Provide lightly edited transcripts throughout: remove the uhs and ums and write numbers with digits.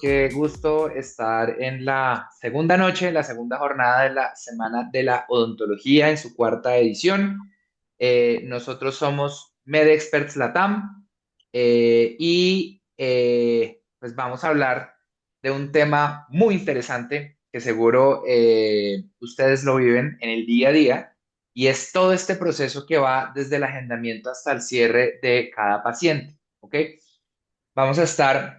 Qué gusto estar en la segunda noche, la segunda jornada de la Semana de la Odontología en su cuarta edición. Nosotros somos MedExperts Latam pues vamos a hablar de un tema muy interesante que seguro ustedes lo viven en el día a día y es todo este proceso que va desde el agendamiento hasta el cierre de cada paciente. ¿Ok? Vamos a estar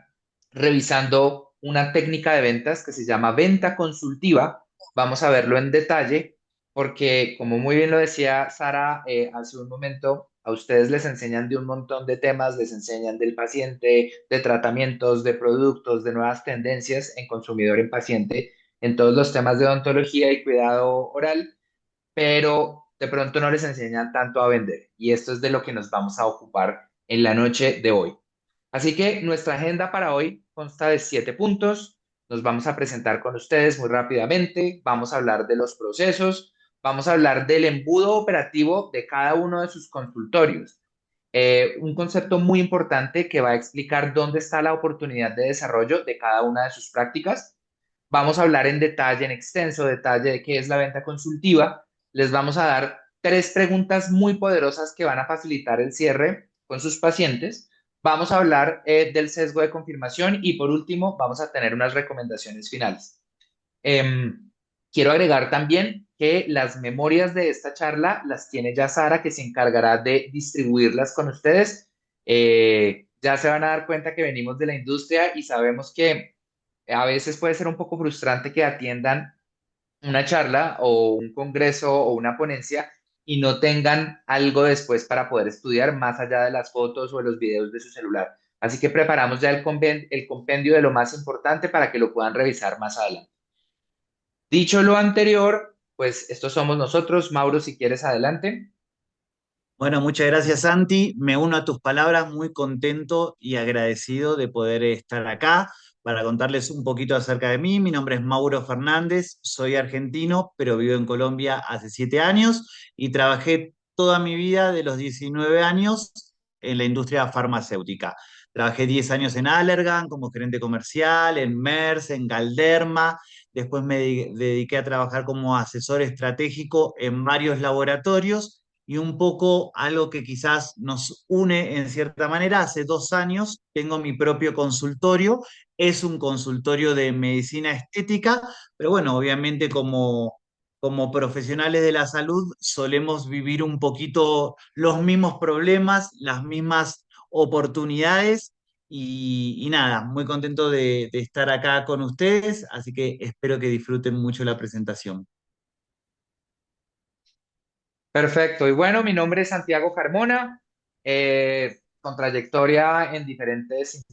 revisando una técnica de ventas que se llama venta consultiva. Vamos a verlo en detalle porque, como muy bien lo decía Sara hace un momento, a ustedes les enseñan de un montón de temas, les enseñan del paciente, de tratamientos, de productos, de nuevas tendencias en consumidor en paciente, en todos los temas de odontología y cuidado oral, pero de pronto no les enseñan tanto a vender. Y esto es de lo que nos vamos a ocupar en la noche de hoy. Así que nuestra agenda para hoy consta de 7 puntos. Nos vamos a presentar con ustedes muy rápidamente. Vamos a hablar de los procesos. Vamos a hablar del embudo operativo de cada uno de sus consultorios. Un concepto muy importante que va a explicar dónde está la oportunidad de desarrollo de cada una de sus prácticas. Vamos a hablar en detalle, en extenso detalle, de qué es la venta consultiva. Les vamos a dar 3 preguntas muy poderosas que van a facilitar el cierre con sus pacientes. Vamos a hablar del sesgo de confirmación y por último vamos a tener unas recomendaciones finales. Em, Quiero agregar también que las memorias de esta charla las tiene ya Sara, que se encargará de distribuirlas con ustedes. Ya se van a dar cuenta que venimos de la industria y sabemos que a veces puede ser un poco frustrante que atiendan una charla o un congreso o una ponencia y no tengan algo después para poder estudiar más allá de las fotos o de los videos de su celular. Así que preparamos ya el compendio de lo más importante para que lo puedan revisar más adelante. Dicho lo anterior, pues estos somos nosotros. Mauro, si quieres, adelante. Bueno, muchas gracias, Santi. Me uno a tus palabras, muy contento y agradecido de poder estar acá para contarles un poquito acerca de mí. Mi nombre es Mauro Fernández, soy argentino, pero vivo en Colombia hace 7 años y trabajé toda mi vida de los 19 años en la industria farmacéutica. Trabajé 10 años en Allergan como gerente comercial, en Merck, en Galderma. Después me dediqué a trabajar como asesor estratégico en varios laboratorios y un poco algo que quizás nos une en cierta manera. Hace 2 años tengo mi propio consultorio, es un consultorio de medicina estética, pero bueno, obviamente como profesionales de la salud solemos vivir un poquito los mismos problemas, las mismas oportunidades. Y nada, muy contento de estar acá con ustedes, así que espero que disfruten mucho la presentación. Perfecto. Y bueno, mi nombre es Santiago Carmona, con trayectoria en diferentes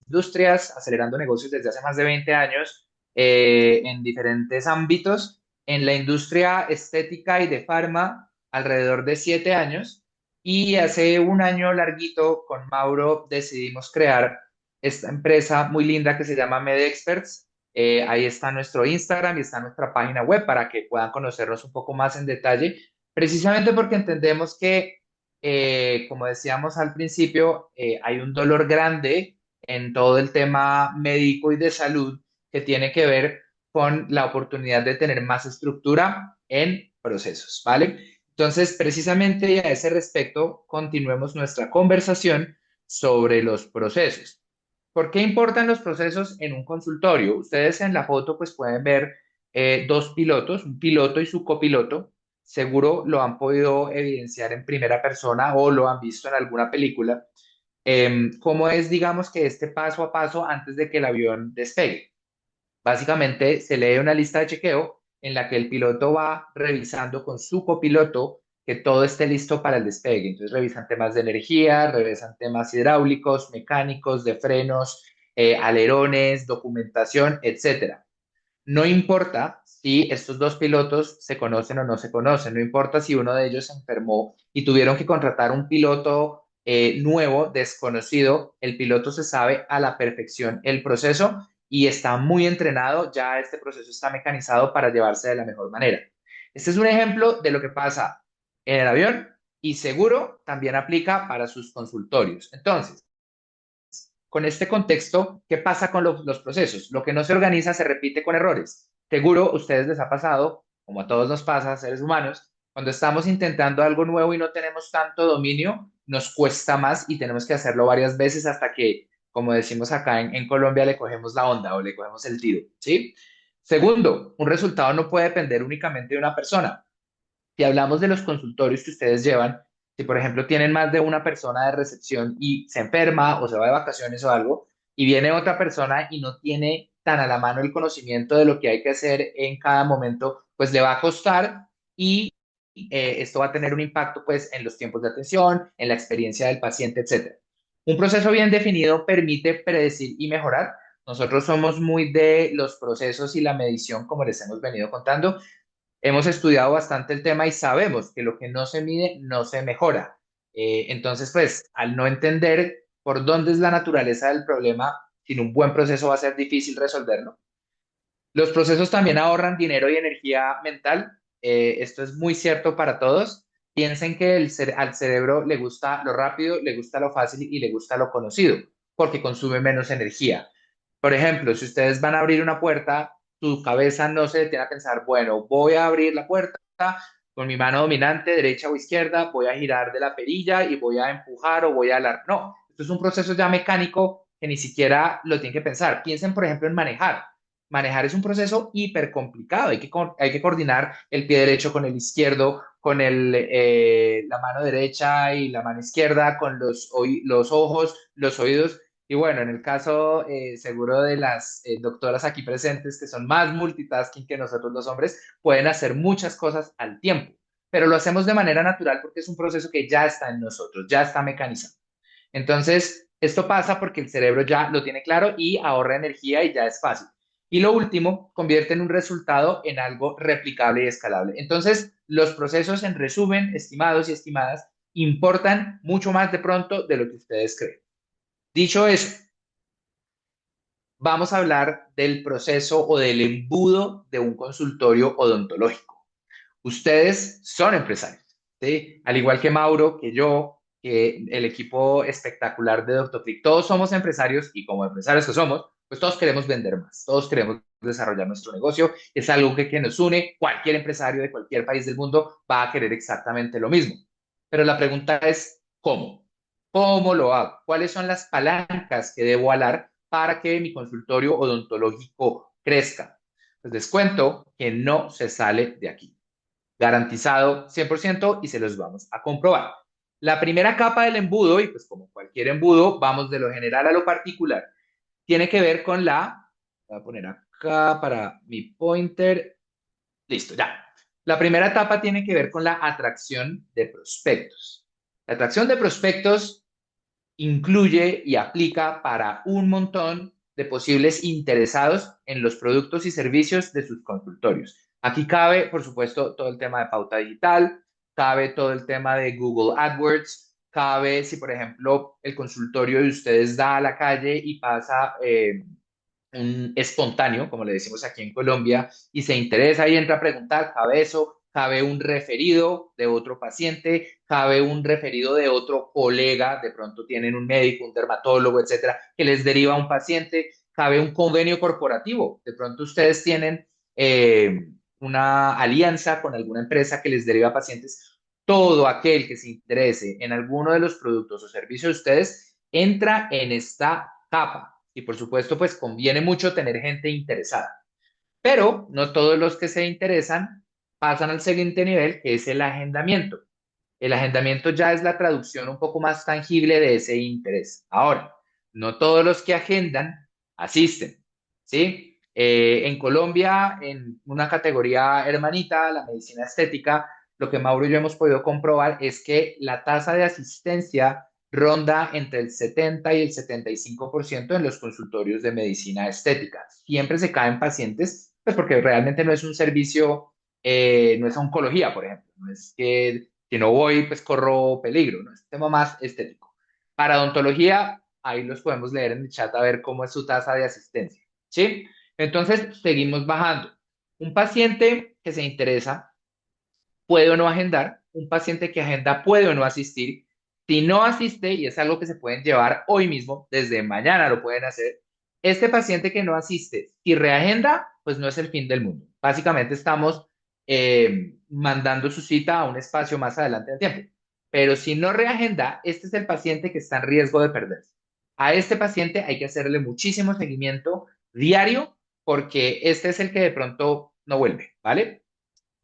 industrias, acelerando negocios desde hace más de 20 años, en diferentes ámbitos. En la industria estética y de farma, alrededor de 7 años. Y hace un año larguito con Mauro decidimos crear esta empresa muy linda que se llama MedExperts. Ahí está nuestro Instagram y está nuestra página web para que puedan conocernos un poco más en detalle, precisamente porque entendemos que, como decíamos al principio, hay un dolor grande en todo el tema médico y de salud que tiene que ver con la oportunidad de tener más estructura en procesos, ¿vale? Entonces, precisamente y a ese respecto, continuemos nuestra conversación sobre los procesos. ¿Por qué importan los procesos en un consultorio? Ustedes en la foto pues pueden ver dos pilotos, un piloto y su copiloto. Seguro lo han podido evidenciar en primera persona o lo han visto en alguna película. ¿Cómo es, digamos, que este paso a paso antes de que el avión despegue? Básicamente se lee una lista de chequeo en la que el piloto va revisando con su copiloto que todo esté listo para el despegue. Entonces revisan temas de energía, revisan temas hidráulicos, mecánicos, de frenos, alerones, documentación, etcétera. No importa si estos dos pilotos se conocen o no se conocen, no importa si uno de ellos se enfermó y tuvieron que contratar un piloto nuevo, desconocido, el piloto se sabe a la perfección el proceso y está muy entrenado, ya este proceso está mecanizado para llevarse de la mejor manera. Este es un ejemplo de lo que pasa en el avión y seguro también aplica para sus consultorios. Entonces, con este contexto, ¿qué pasa con los procesos? Lo que no se organiza se repite con errores. Seguro a ustedes les ha pasado, como a todos nos pasa, seres humanos, cuando estamos intentando algo nuevo y no tenemos tanto dominio, nos cuesta más y tenemos que hacerlo varias veces hasta que, como decimos acá en Colombia, le cogemos la onda o le cogemos el tiro, ¿sí? Segundo, un resultado no puede depender únicamente de una persona. Si hablamos de los consultorios que ustedes llevan, si por ejemplo tienen más de una persona de recepción y se enferma o se va de vacaciones o algo, y viene otra persona y no tiene tan a la mano el conocimiento de lo que hay que hacer en cada momento, pues le va a costar y esto va a tener un impacto pues en los tiempos de atención, en la experiencia del paciente, etcétera. Un proceso bien definido permite predecir y mejorar. Nosotros somos muy de los procesos y la medición, como les hemos venido contando. Hemos estudiado bastante el tema y sabemos que lo que no se mide no se mejora. Entonces, pues, al no entender por dónde es la naturaleza del problema, sin un buen proceso va a ser difícil resolverlo. Los procesos también ahorran dinero y energía mental. Esto es muy cierto para todos. Piensen que al cerebro le gusta lo rápido, le gusta lo fácil y le gusta lo conocido, porque consume menos energía. Por ejemplo, si ustedes van a abrir una puerta, tu cabeza no se detiene a pensar, bueno, voy a abrir la puerta con mi mano dominante, derecha o izquierda, voy a girar de la perilla y voy a empujar o voy a alar. No, esto es un proceso ya mecánico que ni siquiera lo tienen que pensar. Piensen, por ejemplo, en manejar. Manejar es un proceso hiper complicado. Hay que coordinar el pie derecho con el izquierdo, con la mano derecha y la mano izquierda, con los ojos, los oídos. Y bueno, en el caso seguro de las doctoras aquí presentes, que son más multitasking que nosotros los hombres, pueden hacer muchas cosas al tiempo, pero lo hacemos de manera natural porque es un proceso que ya está en nosotros, ya está mecanizado. Entonces, esto pasa porque el cerebro ya lo tiene claro y ahorra energía y ya es fácil. Y lo último, convierte en un resultado en algo replicable y escalable. Entonces, los procesos, en resumen, estimados y estimadas, importan mucho más de pronto de lo que ustedes creen. Dicho eso, vamos a hablar del proceso o del embudo de un consultorio odontológico. Ustedes son empresarios, ¿sí? Al igual que Mauro, que yo, que el equipo espectacular de Doctor Click, todos somos empresarios y como empresarios que somos, pues todos queremos vender más, todos queremos desarrollar nuestro negocio, es algo que nos une, cualquier empresario de cualquier país del mundo va a querer exactamente lo mismo. Pero la pregunta es, ¿cómo? ¿Cómo lo hago? ¿Cuáles son las palancas que debo alar para que mi consultorio odontológico crezca? Pues les cuento que no se sale de aquí, garantizado 100% y se los vamos a comprobar. La primera capa del embudo, y pues como cualquier embudo, vamos de lo general a lo particular, tiene que ver con voy a poner acá para mi pointer, listo, ya. La primera etapa tiene que ver con la atracción de prospectos. La atracción de prospectos incluye y aplica para un montón de posibles interesados en los productos y servicios de sus consultorios. Aquí cabe, por supuesto, todo el tema de pauta digital, cabe todo el tema de Google AdWords, cabe si, por ejemplo, el consultorio de ustedes da a la calle y pasa un espontáneo, como le decimos aquí en Colombia, y se interesa y entra a preguntar, cabe eso, cabe un referido de otro paciente, cabe un referido de otro colega, de pronto tienen un médico, un dermatólogo, etcétera, que les deriva a un paciente, cabe un convenio corporativo, de pronto ustedes tienen una alianza con alguna empresa que les deriva a pacientes. Todo aquel que se interese en alguno de los productos o servicios de ustedes entra en esta capa. Y por supuesto, pues conviene mucho tener gente interesada. Pero no todos los que se interesan pasan al siguiente nivel, que es el agendamiento. El agendamiento ya es la traducción un poco más tangible de ese interés. Ahora, no todos los que agendan asisten, ¿sí? En Colombia, en una categoría hermanita, la medicina estética, lo que Mauro y yo hemos podido comprobar es que la tasa de asistencia ronda entre el 70 y el 75% en los consultorios de medicina estética. Siempre se caen pacientes pues porque realmente no es un servicio, no es oncología, por ejemplo, no es que si no voy, pues corro peligro, ¿no? Es un tema más estético. Para odontología, ahí los podemos leer en el chat a ver cómo es su tasa de asistencia, ¿sí? Entonces, seguimos bajando. Un paciente que se interesa puede o no agendar, un paciente que agenda puede o no asistir. Si no asiste, y es algo que se pueden llevar hoy mismo, desde mañana lo pueden hacer, este paciente que no asiste, si reagenda, pues no es el fin del mundo. Básicamente estamos mandando su cita a un espacio más adelante del tiempo. Pero si no reagenda, este es el paciente que está en riesgo de perderse. A este paciente hay que hacerle muchísimo seguimiento diario porque este es el que de pronto no vuelve, ¿vale?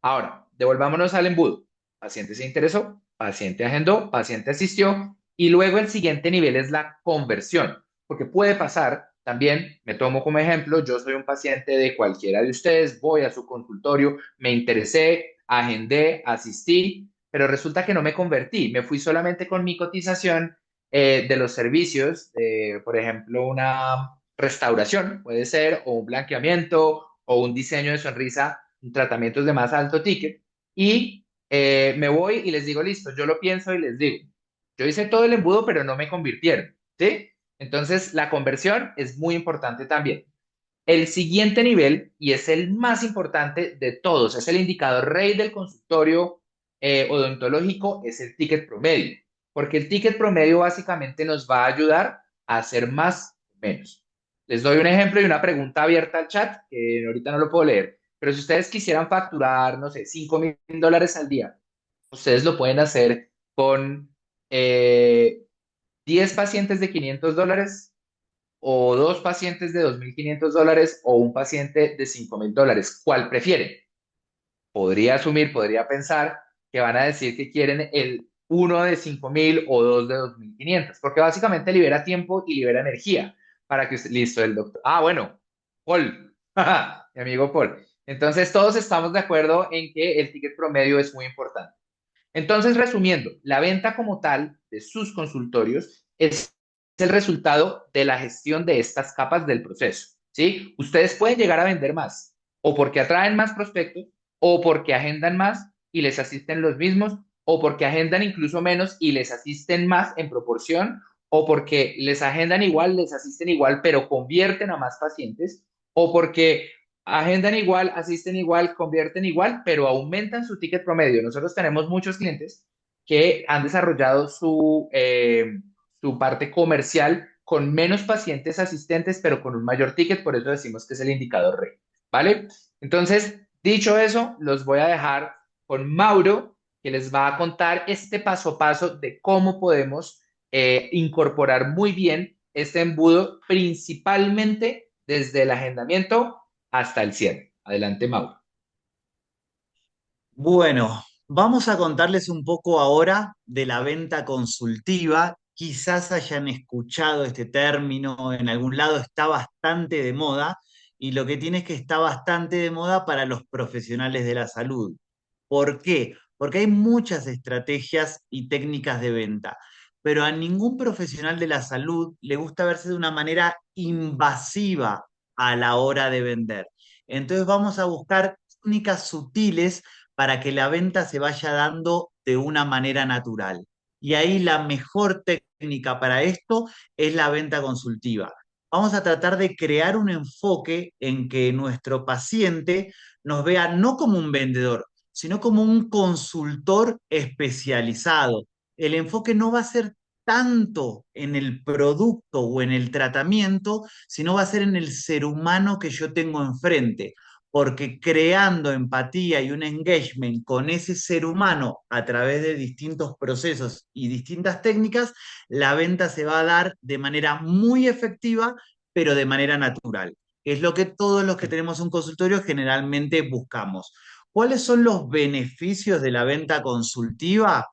Ahora, devolvámonos al embudo. Paciente se interesó, paciente agendó, paciente asistió y luego el siguiente nivel es la conversión, porque puede pasar, también me tomo como ejemplo, yo soy un paciente de cualquiera de ustedes, voy a su consultorio, me interesé, agendé, asistí, pero resulta que no me convertí, me fui solamente con mi cotización de los servicios, por ejemplo, una restauración, puede ser, o un blanqueamiento o un diseño de sonrisa, tratamientos de más alto ticket, y me voy y les digo, listo, yo lo pienso y les digo, yo hice todo el embudo, pero no me convirtieron, ¿sí? Entonces, la conversión es muy importante también. El siguiente nivel, y es el más importante de todos, es el indicador rey del consultorio odontológico, es el ticket promedio, porque el ticket promedio básicamente nos va a ayudar a hacer más o menos. Les doy un ejemplo y una pregunta abierta al chat, que ahorita no lo puedo leer, pero si ustedes quisieran facturar, no sé, $5,000 al día, ustedes lo pueden hacer con eh, 10 pacientes de $500 o dos pacientes de $2,500 o un paciente de $5,000. ¿Cuál prefieren? Podría asumir, podría pensar que van a decir que quieren el uno de 5,000 o dos de 2,500, porque básicamente libera tiempo y libera energía para que usted, listo, el doctor. Ah, bueno, Paul, mi amigo Paul. Entonces, todos estamos de acuerdo en que el ticket promedio es muy importante. Entonces, resumiendo, la venta como tal de sus consultorios es el resultado de la gestión de estas capas del proceso, ¿sí? Ustedes pueden llegar a vender más o porque atraen más prospectos o porque agendan más y les asisten los mismos o porque agendan incluso menos y les asisten más en proporción o porque les agendan igual, les asisten igual, pero convierten a más pacientes o porque agendan igual, asisten igual, convierten igual, pero aumentan su ticket promedio. Nosotros tenemos muchos clientes que han desarrollado su parte comercial con menos pacientes asistentes, pero con un mayor ticket, por eso decimos que es el indicador rey, ¿vale? Entonces, dicho eso, los voy a dejar con Mauro, que les va a contar este paso a paso de cómo podemos incorporar muy bien este embudo, principalmente desde el agendamiento hasta el cierre. Adelante, Mauro. Bueno, vamos a contarles un poco ahora de la venta consultiva. Quizás hayan escuchado este término en algún lado, está bastante de moda y lo que tiene es que está bastante de moda para los profesionales de la salud. ¿Por qué? Porque hay muchas estrategias y técnicas de venta, pero a ningún profesional de la salud le gusta verse de una manera invasiva a la hora de vender. Entonces vamos a buscar técnicas sutiles para que la venta se vaya dando de una manera natural. Y ahí la mejor técnica para esto es la venta consultiva. Vamos a tratar de crear un enfoque en que nuestro paciente nos vea no como un vendedor, sino como un consultor especializado. El enfoque no va a ser tanto en el producto o en el tratamiento, sino va a ser en el ser humano que yo tengo enfrente, porque creando empatía y un engagement con ese ser humano a través de distintos procesos y distintas técnicas, la venta se va a dar de manera muy efectiva, pero de manera natural. Es lo que todos los que tenemos un consultorio generalmente buscamos. ¿Cuáles son los beneficios de la venta consultiva?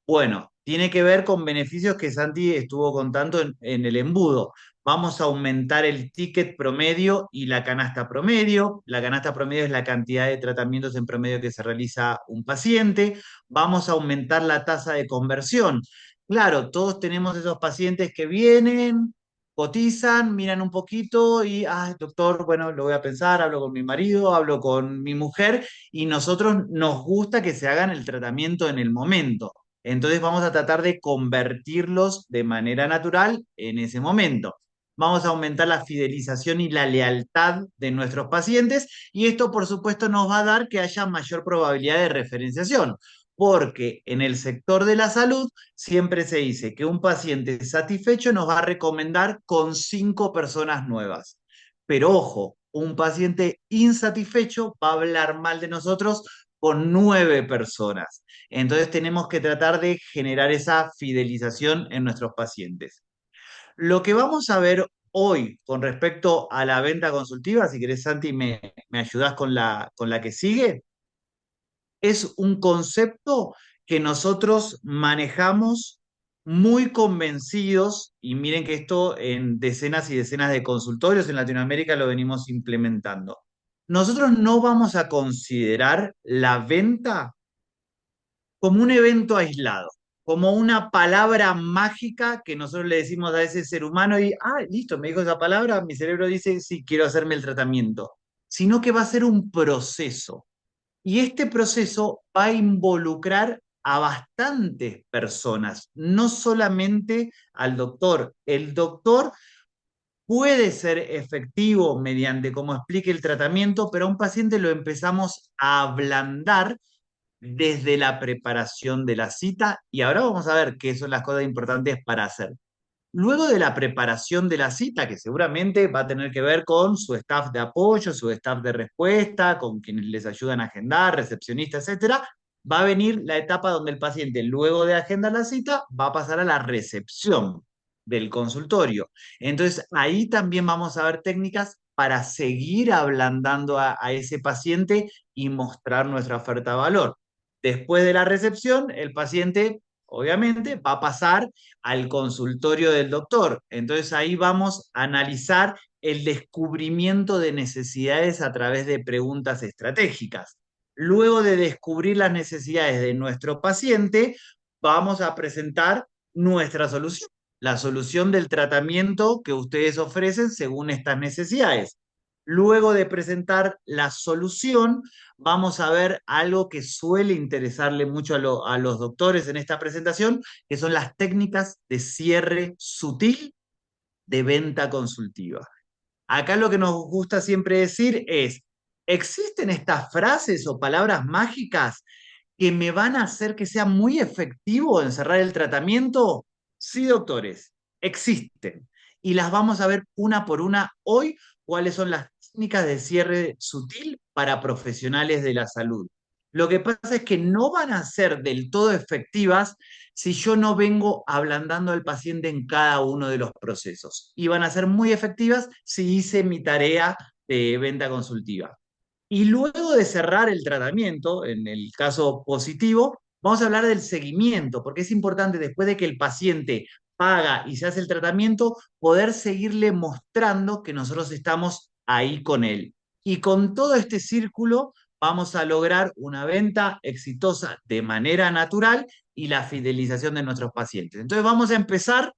Bueno, tiene que ver con beneficios que Santi estuvo contando en el embudo. Vamos a aumentar el ticket promedio y la canasta promedio. La canasta promedio es la cantidad de tratamientos en promedio que se realiza un paciente. Vamos a aumentar la tasa de conversión. Claro, todos tenemos esos pacientes que vienen cotizan, miran un poquito y, doctor, bueno, lo voy a pensar, hablo con mi marido, hablo con mi mujer y nosotros nos gusta que se hagan el tratamiento en el momento. Entonces vamos a tratar de convertirlos de manera natural en ese momento. Vamos a aumentar la fidelización y la lealtad de nuestros pacientes y esto, por supuesto, nos va a dar que haya mayor probabilidad de referenciación, porque en el sector de la salud siempre se dice que un paciente satisfecho nos va a recomendar con 5 personas nuevas. Pero ojo, un paciente insatisfecho va a hablar mal de nosotros con 9 personas. Entonces tenemos que tratar de generar esa fidelización en nuestros pacientes. Lo que vamos a ver hoy con respecto a la venta consultiva, si querés, Santi, me ayudás con la que sigue, es un concepto que nosotros manejamos muy convencidos, y miren que esto en decenas y decenas de consultorios en Latinoamérica lo venimos implementando. Nosotros no vamos a considerar la venta como un evento aislado, como una palabra mágica que nosotros le decimos a ese ser humano y, listo, me dijo esa palabra, mi cerebro dice, sí, quiero hacerme el tratamiento, sino que va a ser un proceso. Y este proceso va a involucrar a bastantes personas, no solamente al doctor. El doctor puede ser efectivo mediante cómo explique el tratamiento, pero a un paciente lo empezamos a ablandar desde la preparación de la cita y ahora vamos a ver qué son las cosas importantes para hacer. Luego de la preparación de la cita, que seguramente va a tener que ver con su staff de apoyo, su staff de respuesta, con quienes les ayudan a agendar, recepcionistas, etcétera, va a venir la etapa donde el paciente, luego de agendar la cita, va a pasar a la recepción del consultorio. Entonces, ahí también vamos a ver técnicas para seguir ablandando a ese paciente y mostrar nuestra oferta de valor. Después de la recepción, el paciente, obviamente, va a pasar al consultorio del doctor. Entonces ahí vamos a analizar el descubrimiento de necesidades a través de preguntas estratégicas. Luego de descubrir las necesidades de nuestro paciente, vamos a presentar nuestra solución, la solución del tratamiento que ustedes ofrecen según estas necesidades. Luego de presentar la solución, vamos a ver algo que suele interesarle mucho a los doctores en esta presentación, que son las técnicas de cierre sutil de venta consultiva. Acá lo que nos gusta siempre decir es, ¿existen estas frases o palabras mágicas que me van a hacer que sea muy efectivo en cerrar el tratamiento? Sí, doctores, existen. Y las vamos a ver una por una hoy, cuáles son las técnicas de cierre sutil para profesionales de la salud. Lo que pasa es que no van a ser del todo efectivas si yo no vengo ablandando al paciente en cada uno de los procesos. Y van a ser muy efectivas si hice mi tarea de venta consultiva. Y luego de cerrar el tratamiento, en el caso positivo, vamos a hablar del seguimiento, porque es importante después de que el paciente paga y se hace el tratamiento, poder seguirle mostrando que nosotros estamos ahí con él. Y con todo este círculo vamos a lograr una venta exitosa de manera natural y la fidelización de nuestros pacientes. Entonces vamos a empezar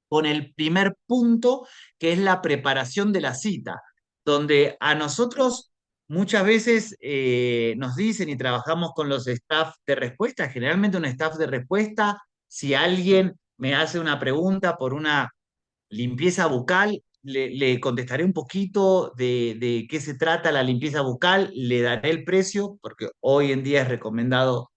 con el primer punto, que es la preparación de la cita, donde a nosotros muchas veces nos dicen y trabajamos con los staff de respuesta, generalmente un staff de respuesta, si alguien me hace una pregunta por una limpieza bucal, le contestaré un poquito de qué se trata la limpieza bucal, le daré el precio, porque hoy en día es recomendado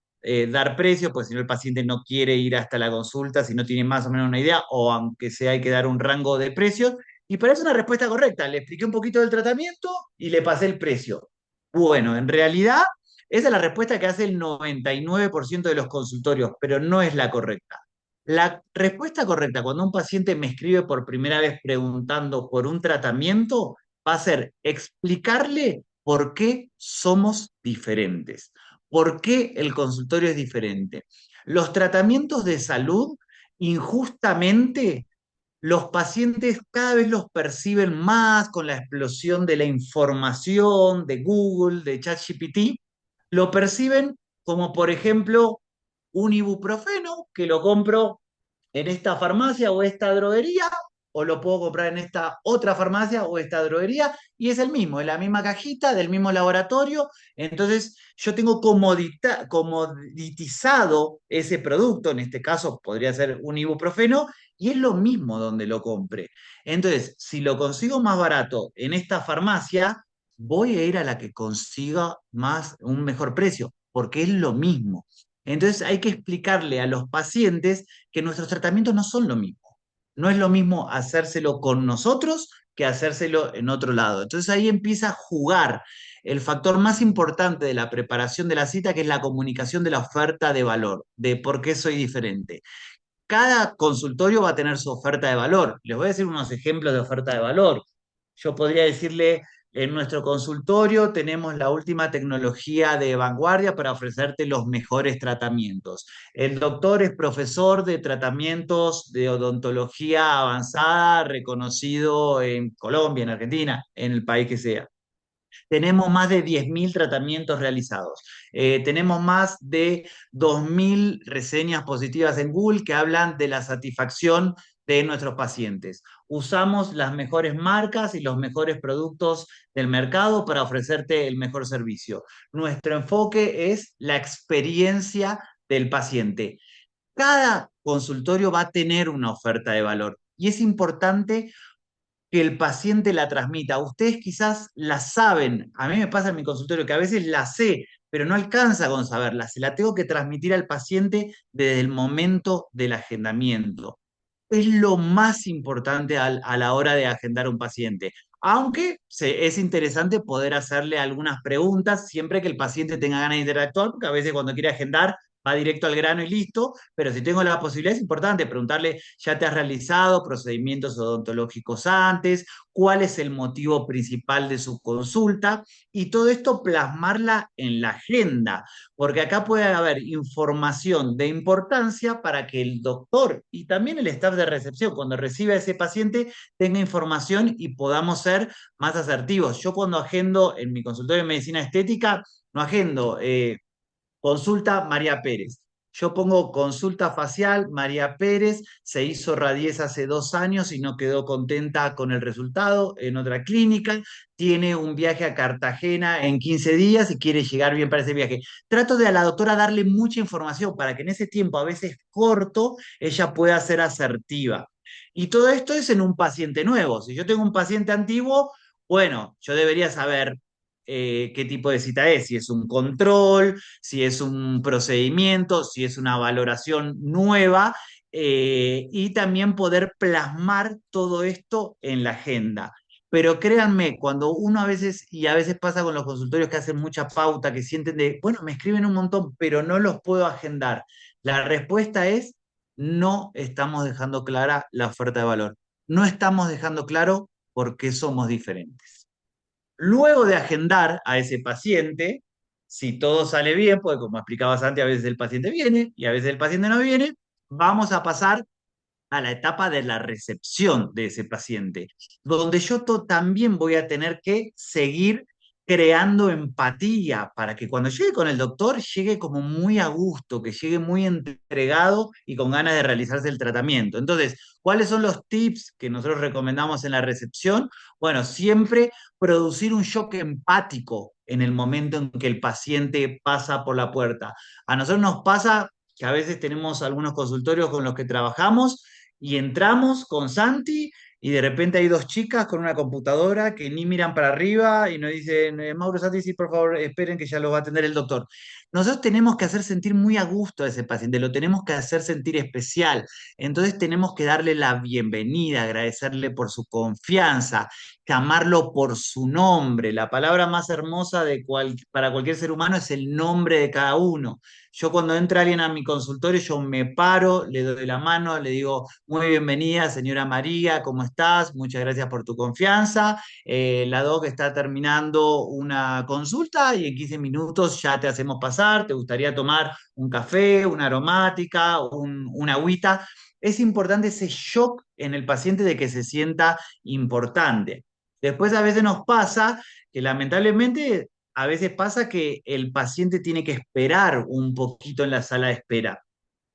dar precio, pues si no el paciente no quiere ir hasta la consulta, si no tiene más o menos una idea, o aunque sea hay que dar un rango de precios, y parece una respuesta correcta. Le expliqué un poquito del tratamiento y le pasé el precio. Bueno, en realidad esa es la respuesta que hace el 99% de los consultorios, pero no es la correcta. La respuesta correcta cuando un paciente me escribe por primera vez preguntando por un tratamiento va a ser explicarle por qué somos diferentes, por qué el consultorio es diferente. Los tratamientos de salud, injustamente, los pacientes cada vez los perciben más con la explosión de la información, de Google, de ChatGPT, lo perciben como, por ejemplo, un ibuprofeno que lo compro en esta farmacia o esta droguería, o lo puedo comprar en esta otra farmacia o esta droguería, y es el mismo, es la misma cajita, del mismo laboratorio. Entonces yo tengo comoditizado ese producto, en este caso podría ser un ibuprofeno, y es lo mismo donde lo compre. Entonces, si lo consigo más barato en esta farmacia, voy a ir a la que consiga un mejor precio, porque es lo mismo. Entonces hay que explicarle a los pacientes que nuestros tratamientos no son lo mismo. No es lo mismo hacérselo con nosotros que hacérselo en otro lado. Entonces ahí empieza a jugar el factor más importante de la preparación de la cita, que es la comunicación de la oferta de valor, de por qué soy diferente. Cada consultorio va a tener su oferta de valor. Les voy a decir unos ejemplos de oferta de valor. Yo podría decirle, en nuestro consultorio tenemos la última tecnología de vanguardia para ofrecerte los mejores tratamientos. El doctor es profesor de tratamientos de odontología avanzada, reconocido en Colombia, en Argentina, en el país que sea. Tenemos más de 10.000 tratamientos realizados. Tenemos más de 2.000 reseñas positivas en Google que hablan de la satisfacción de nuestros pacientes. Usamos las mejores marcas y los mejores productos del mercado para ofrecerte el mejor servicio. Nuestro enfoque es la experiencia del paciente. Cada consultorio va a tener una oferta de valor y es importante que el paciente la transmita. Ustedes quizás la saben, a mí me pasa en mi consultorio que a veces la sé, pero no alcanza con saberla, se la tengo que transmitir al paciente desde el momento del agendamiento. Es lo más importante a la hora de agendar un paciente. Aunque es interesante poder hacerle algunas preguntas siempre que el paciente tenga ganas de interactuar, porque a veces cuando quiere agendar va directo al grano y listo, pero si tengo la posibilidad es importante preguntarle, ¿ya te has realizado procedimientos odontológicos antes? ¿Cuál es el motivo principal de su consulta? Y todo esto plasmarla en la agenda, porque acá puede haber información de importancia para que el doctor y también el staff de recepción, cuando reciba a ese paciente, tenga información y podamos ser más asertivos. Yo cuando agendo en mi consultorio de medicina estética, no agendo consulta María Pérez. Yo pongo consulta facial, María Pérez se hizo radies hace 2 años y no quedó contenta con el resultado en otra clínica, tiene un viaje a Cartagena en 15 días y quiere llegar bien para ese viaje. Trato de a la doctora darle mucha información para que en ese tiempo, a veces corto, ella pueda ser asertiva. Y todo esto es en un paciente nuevo. Si yo tengo un paciente antiguo, bueno, yo debería saber qué tipo de cita es, si es un control, si es un procedimiento, si es una valoración nueva, y también poder plasmar todo esto en la agenda. Pero créanme, cuando uno a veces, y a veces pasa con los consultorios que hacen mucha pauta, que sienten de, bueno, me escriben un montón, pero no los puedo agendar. La respuesta es, no estamos dejando clara la oferta de valor. No estamos dejando claro por qué somos diferentes. Luego de agendar a ese paciente, si todo sale bien, porque como explicabas antes, a veces el paciente viene y a veces el paciente no viene, vamos a pasar a la etapa de la recepción de ese paciente, donde yo también voy a tener que seguir creando empatía para que cuando llegue con el doctor llegue como muy a gusto, que llegue muy entregado y con ganas de realizarse el tratamiento. Entonces, ¿cuáles son los tips que nosotros recomendamos en la recepción? Bueno, siempre producir un shock empático en el momento en que el paciente pasa por la puerta. A nosotros nos pasa que a veces tenemos algunos consultorios con los que trabajamos y entramos con Santi y de repente hay dos chicas con una computadora que ni miran para arriba y nos dicen, Mauro, Santi, sí, por favor, esperen que ya lo va a atender el doctor. Nosotros tenemos que hacer sentir muy a gusto a ese paciente, lo tenemos que hacer sentir especial. Entonces tenemos que darle la bienvenida, agradecerle por su confianza, llamarlo por su nombre. La palabra más hermosa para cualquier ser humano es el nombre de cada uno. Yo cuando entra alguien a mi consultorio, yo me paro, le doy la mano, le digo, muy bienvenida, señora María, ¿cómo estás? Muchas gracias por tu confianza. La doc está terminando una consulta y en 15 minutos ya te hacemos pasar. ¿Te gustaría tomar un café, una aromática, una agüita? Es importante ese shock en el paciente de que se sienta importante. Después a veces nos pasa que lamentablemente a veces pasa que el paciente tiene que esperar un poquito en la sala de espera.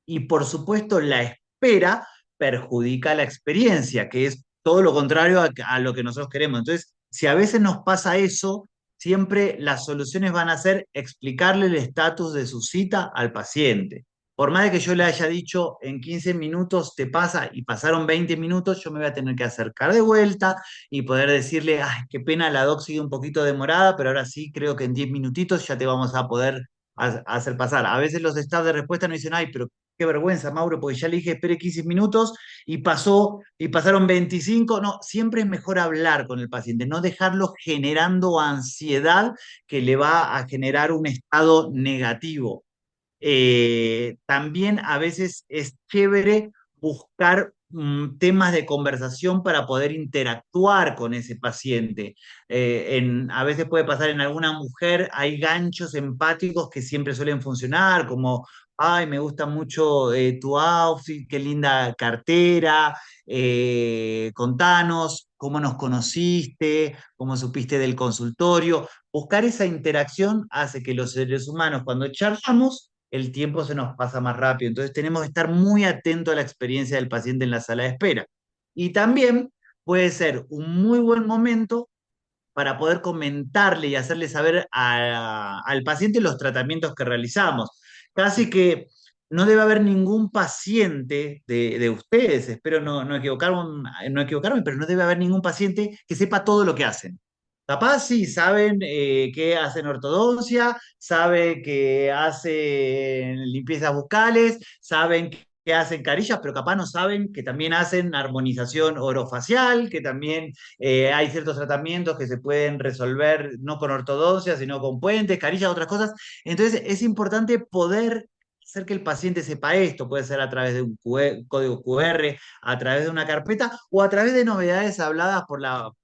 Y por supuesto, la espera perjudica la experiencia, que es todo lo contrario a lo que nosotros queremos. Entonces, si a veces nos pasa eso, siempre las soluciones van a ser explicarle el estatus de su cita al paciente. Por más de que yo le haya dicho en 15 minutos te pasa y pasaron 20 minutos, yo me voy a tener que acercar de vuelta y poder decirle, ay, qué pena, la doc sigue un poquito demorada, pero ahora sí creo que en 10 minutitos ya te vamos a poder hacer pasar. A veces los staff de respuesta nos dicen, ay, pero qué vergüenza, Mauro, porque ya le dije espere 15 minutos y pasaron 25. No, siempre es mejor hablar con el paciente, no dejarlo generando ansiedad que le va a generar un estado negativo. También a veces es chévere buscar temas de conversación para poder interactuar con ese paciente. A veces puede pasar en alguna mujer, hay ganchos empáticos que siempre suelen funcionar, como, ay, me gusta mucho tu outfit, qué linda cartera, contanos cómo nos conociste, cómo supiste del consultorio. Buscar esa interacción hace que los seres humanos, cuando charlamos, el tiempo se nos pasa más rápido. Entonces tenemos que estar muy atentos a la experiencia del paciente en la sala de espera. Y también puede ser un muy buen momento para poder comentarle y hacerle saber al paciente los tratamientos que realizamos. Casi que no debe haber ningún paciente de ustedes, espero no equivocarme, pero no debe haber ningún paciente que sepa todo lo que hacen. Capaz sí, saben que hacen ortodoncia, saben que hacen limpiezas bucales, saben que hacen carillas, pero capaz no saben que también hacen armonización orofacial, que también hay ciertos tratamientos que se pueden resolver no con ortodoncia, sino con puentes, carillas, otras cosas. Entonces es importante poder hacer que el paciente sepa esto, puede ser a través de un código QR, a través de una carpeta o a través de novedades habladas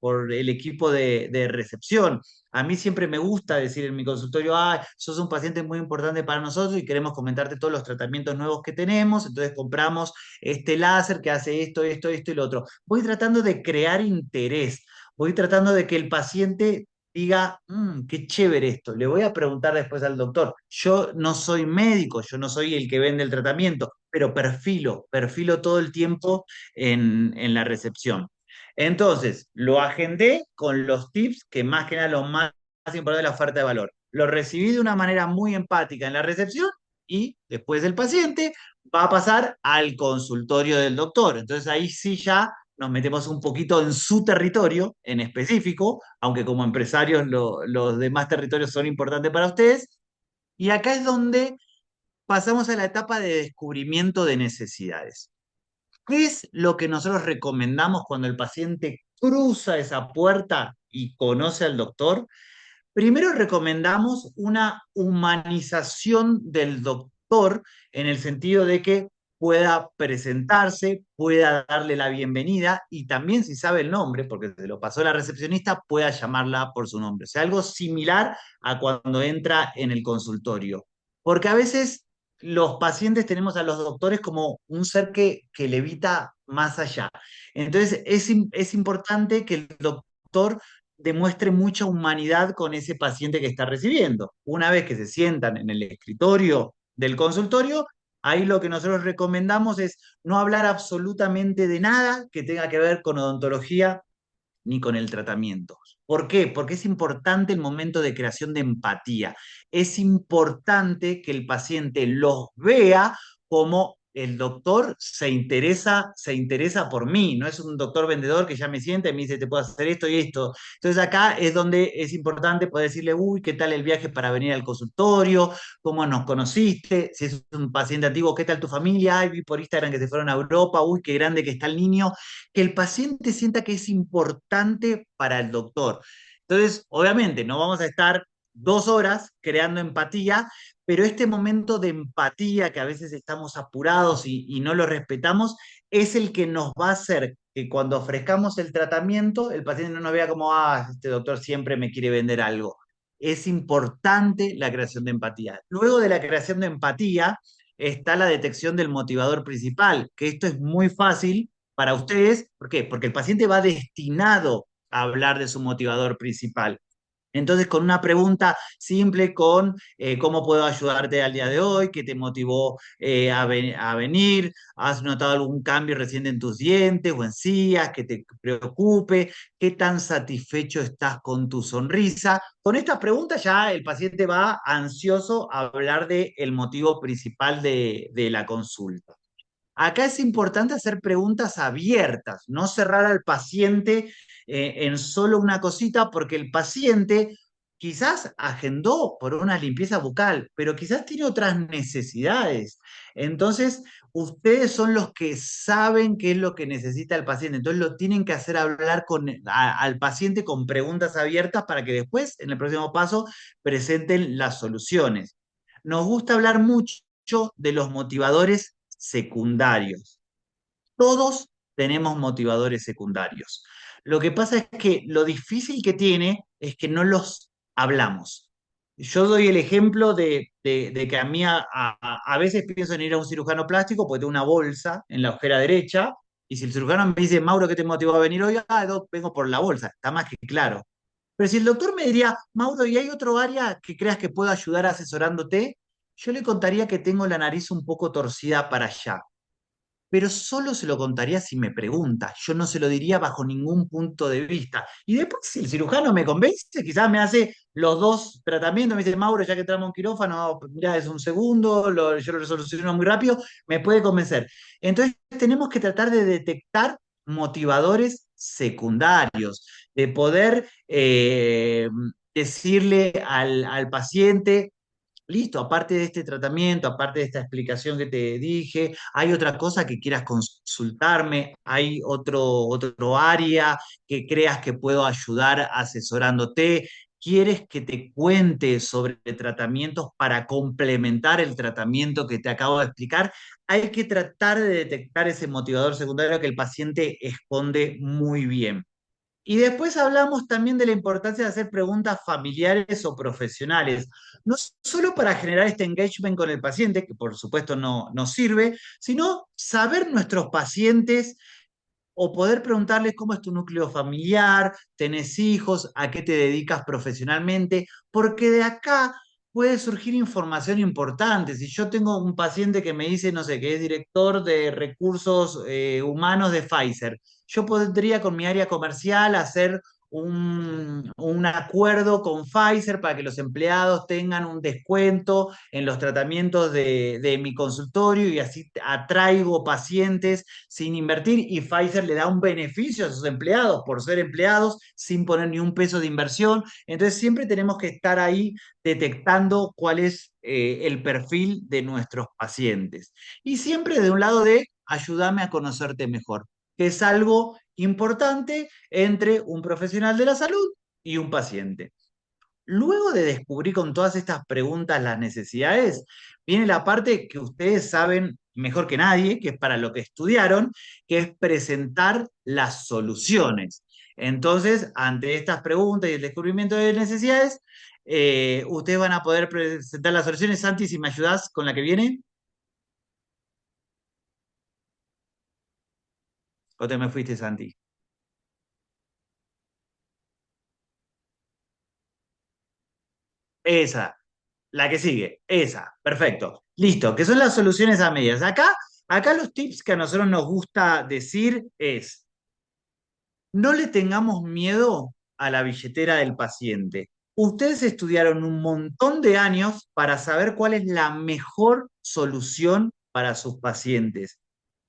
por el equipo de recepción. A mí siempre me gusta decir en mi consultorio, ah, sos un paciente muy importante para nosotros y queremos comentarte todos los tratamientos nuevos que tenemos, entonces compramos este láser que hace esto, esto, esto y lo otro. Voy tratando de crear interés, voy tratando de que el paciente diga, qué chévere esto, le voy a preguntar después al doctor. Yo no soy médico, yo no soy el que vende el tratamiento, pero perfilo todo el tiempo en la recepción. Entonces, lo agendé con los tips que más que nada lo más importante de la oferta de valor. Lo recibí de una manera muy empática en la recepción y después el paciente va a pasar al consultorio del doctor. Entonces ahí sí ya nos metemos un poquito en su territorio en específico, aunque como empresarios los demás territorios son importantes para ustedes. Y acá es donde pasamos a la etapa de descubrimiento de necesidades. ¿Qué es lo que nosotros recomendamos cuando el paciente cruza esa puerta y conoce al doctor? Primero recomendamos una humanización del doctor en el sentido de que pueda presentarse, pueda darle la bienvenida y también si sabe el nombre, porque se lo pasó la recepcionista, pueda llamarla por su nombre. O sea, algo similar a cuando entra en el consultorio. Porque a veces los pacientes tenemos a los doctores como un ser que levita más allá. Entonces es importante que el doctor demuestre mucha humanidad con ese paciente que está recibiendo. Una vez que se sientan en el escritorio del consultorio, ahí lo que nosotros recomendamos es no hablar absolutamente de nada que tenga que ver con odontología ni con el tratamiento. ¿Por qué? Porque es importante el momento de creación de empatía. Es importante que el paciente los vea como el doctor se interesa por mí, no es un doctor vendedor que ya me siente y me dice, te puedo hacer esto y esto. Entonces acá es donde es importante poder decirle, uy, ¿qué tal el viaje para venir al consultorio? ¿Cómo nos conociste? Si es un paciente antiguo, ¿qué tal tu familia? Ay, vi por Instagram que se fueron a Europa, uy, qué grande que está el niño, que el paciente sienta que es importante para el doctor. Entonces, obviamente, no vamos a estar 2 horas creando empatía, pero este momento de empatía que a veces estamos apurados y no lo respetamos, es el que nos va a hacer que cuando ofrezcamos el tratamiento, el paciente no nos vea como, ah, este doctor siempre me quiere vender algo. Es importante la creación de empatía. Luego de la creación de empatía está la detección del motivador principal, que esto es muy fácil para ustedes. ¿Por qué? Porque el paciente va destinado a hablar de su motivador principal. Entonces, con una pregunta simple, con cómo puedo ayudarte al día de hoy, qué te motivó a venir, has notado algún cambio reciente en tus dientes o encías que te preocupe, qué tan satisfecho estás con tu sonrisa. Con estas preguntas ya el paciente va ansioso a hablar del motivo principal de la consulta. Acá es importante hacer preguntas abiertas, no cerrar al paciente en solo una cosita, porque el paciente quizás agendó por una limpieza bucal, pero quizás tiene otras necesidades. Entonces, ustedes son los que saben qué es lo que necesita el paciente. Entonces, lo tienen que hacer hablar al paciente con preguntas abiertas para que después, en el próximo paso, presenten las soluciones. Nos gusta hablar mucho de los motivadores secundarios. Todos tenemos motivadores secundarios. Lo que pasa es que lo difícil que tiene es que no los hablamos. Yo doy el ejemplo de que a mí a veces pienso en ir a un cirujano plástico porque tengo una bolsa en la ojera derecha y si el cirujano me dice, Mauro, ¿qué te motivó a venir hoy? Ah, doc, vengo por la bolsa, está más que claro. Pero si el doctor me diría, Mauro, ¿y hay otro área que creas que puedo ayudar asesorándote? Yo le contaría que tengo la nariz un poco torcida para allá, pero solo se lo contaría si me pregunta. Yo no se lo diría bajo ningún punto de vista. Y después, si el cirujano me convence, quizás me hace los dos tratamientos, me dice, Mauro, ya que entramos a un quirófano, mira, es un segundo, yo lo resoluciono muy rápido, me puede convencer. Entonces, tenemos que tratar de detectar motivadores secundarios, de poder decirle al paciente, listo, aparte de este tratamiento, aparte de esta explicación que te dije, ¿hay otra cosa que quieras consultarme? ¿Hay otro área que creas que puedo ayudar asesorándote? ¿Quieres que te cuente sobre tratamientos para complementar el tratamiento que te acabo de explicar? Hay que tratar de detectar ese motivador secundario que el paciente esconde muy bien. Y después hablamos también de la importancia de hacer preguntas familiares o profesionales, no solo para generar este engagement con el paciente, que por supuesto no nos sirve, sino saber nuestros pacientes o poder preguntarles cómo es tu núcleo familiar, tenés hijos, a qué te dedicas profesionalmente, porque de acá puede surgir información importante. Si yo tengo un paciente que me dice, no sé, que es director de recursos humanos de Pfizer, yo podría con mi área comercial hacer un acuerdo con Pfizer para que los empleados tengan un descuento en los tratamientos de mi consultorio y así atraigo pacientes sin invertir y Pfizer le da un beneficio a sus empleados por ser empleados sin poner ni un peso de inversión. Entonces siempre tenemos que estar ahí detectando cuál es el perfil de nuestros pacientes. Y siempre de un lado de ayúdame a conocerte mejor, que es algo importante entre un profesional de la salud y un paciente. Luego de descubrir con todas estas preguntas las necesidades, viene la parte que ustedes saben mejor que nadie, que es para lo que estudiaron, que es presentar las soluciones. Entonces, ante estas preguntas y el descubrimiento de necesidades, ustedes van a poder presentar las soluciones. Santi, si me ayudas con la que viene, o te me fuiste, Santi. Esa, la que sigue, esa, perfecto. Listo, que son las soluciones a medias. Acá los tips que a nosotros nos gusta decir es, no le tengamos miedo a la billetera del paciente. Ustedes estudiaron un montón de años para saber cuál es la mejor solución para sus pacientes.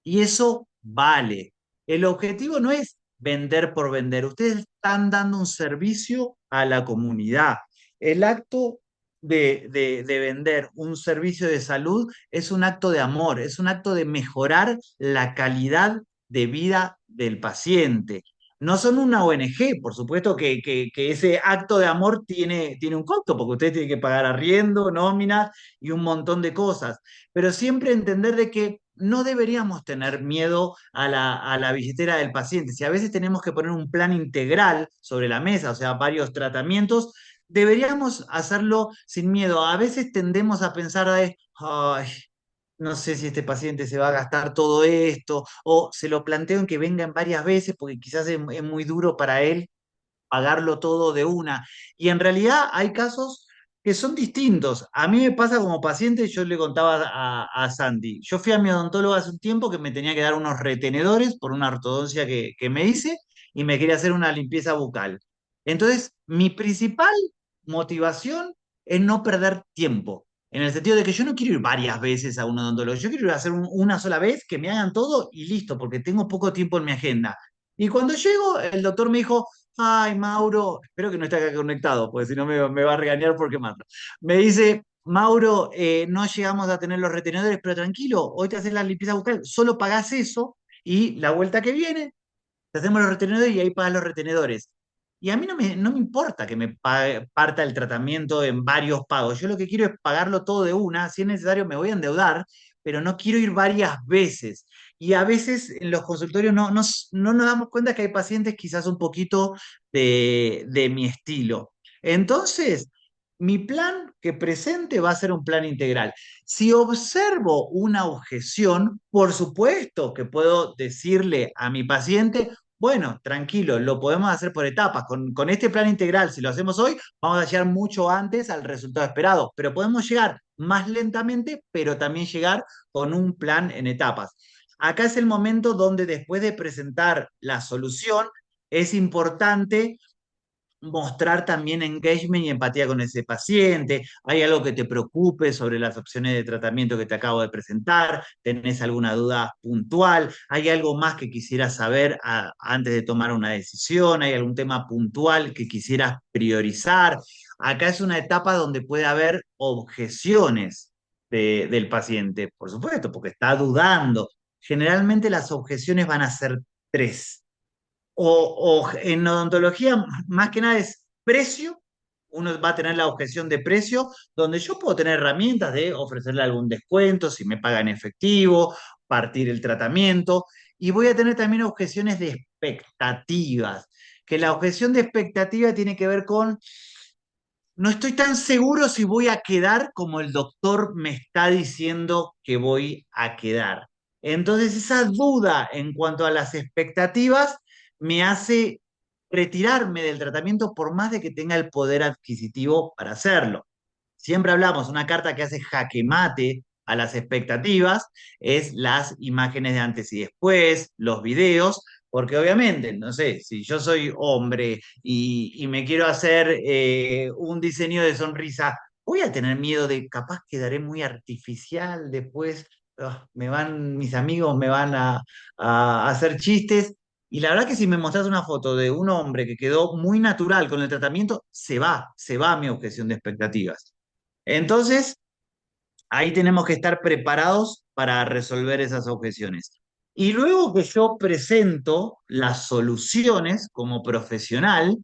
Y eso vale. El objetivo no es vender por vender. Ustedes están dando un servicio a la comunidad. El acto de vender un servicio de salud es un acto de amor, es un acto de mejorar la calidad de vida del paciente. No son una ONG, por supuesto que ese acto de amor tiene un costo, porque ustedes tienen que pagar arriendo, nóminas y un montón de cosas, pero siempre entender de que no deberíamos tener miedo a la billetera del paciente. Si a veces tenemos que poner un plan integral sobre la mesa, o sea, varios tratamientos, deberíamos hacerlo sin miedo. A veces tendemos a pensar de, ay, no sé si este paciente se va a gastar todo esto, o se lo planteo en que vengan varias veces porque quizás es muy duro para él. pagarlo todo de una. Y en realidad hay casos que son distintos. A mí me pasa como paciente, yo le contaba a Sandy, yo fui a mi odontólogo hace un tiempo que me tenía que dar unos retenedores por una ortodoncia que me hice y me quería hacer una limpieza bucal. Entonces, mi principal motivación es no perder tiempo. En el sentido de que yo no quiero ir varias veces a un odontólogo, yo quiero ir a hacer una sola vez, que me hagan todo y listo, porque tengo poco tiempo en mi agenda. Y cuando llego, el doctor me dijo, ay, Mauro, espero que no esté acá conectado, porque si no me va a regañar por quemarlo. Me dice, Mauro, no llegamos a tener los retenedores, pero tranquilo, hoy te haces la limpieza bucal, solo pagás eso y la vuelta que viene te hacemos los retenedores y ahí pagas los retenedores. Y a mí no me importa que parta el tratamiento en varios pagos. Yo lo que quiero es pagarlo todo de una. Si es necesario, me voy a endeudar, pero no quiero ir varias veces. Y a veces en los consultorios no nos damos cuenta que hay pacientes quizás un poquito de mi estilo. Entonces, mi plan que presente va a ser un plan integral. Si observo una objeción, por supuesto que puedo decirle a mi paciente, bueno, tranquilo, lo podemos hacer por etapas. Con este plan integral, si lo hacemos hoy, vamos a llegar mucho antes al resultado esperado, pero podemos llegar más lentamente, pero también llegar con un plan en etapas. Acá es el momento donde después de presentar la solución, es importante mostrar también engagement y empatía con ese paciente. ¿Hay algo que te preocupe sobre las opciones de tratamiento que te acabo de presentar? ¿Tenés alguna duda puntual? ¿Hay algo más que quisieras saber antes de tomar una decisión? ¿Hay algún tema puntual que quisieras priorizar? Acá es una etapa donde puede haber objeciones del paciente, por supuesto, porque está dudando. Generalmente las objeciones van a ser tres. O en odontología, más que nada es precio. Uno va a tener la objeción de precio, donde yo puedo tener herramientas de ofrecerle algún descuento, si me paga en efectivo, partir el tratamiento. Y voy a tener también objeciones de expectativas, que la objeción de expectativa tiene que ver con, no estoy tan seguro si voy a quedar como el doctor me está diciendo que voy a quedar. Entonces, esa duda en cuanto a las expectativas me hace retirarme del tratamiento por más de que tenga el poder adquisitivo para hacerlo. Siempre hablamos, una carta que hace jaque mate a las expectativas es las imágenes de antes y después, los videos, porque obviamente, no sé, si yo soy hombre y me quiero hacer un diseño de sonrisa, voy a tener miedo de capaz quedaré muy artificial después. Mis amigos me van a hacer chistes. Y la verdad que si me mostrás una foto de un hombre que quedó muy natural con el tratamiento, se va mi objeción de expectativas. Entonces, ahí tenemos que estar preparados para resolver esas objeciones. Y luego que yo presento las soluciones como profesional,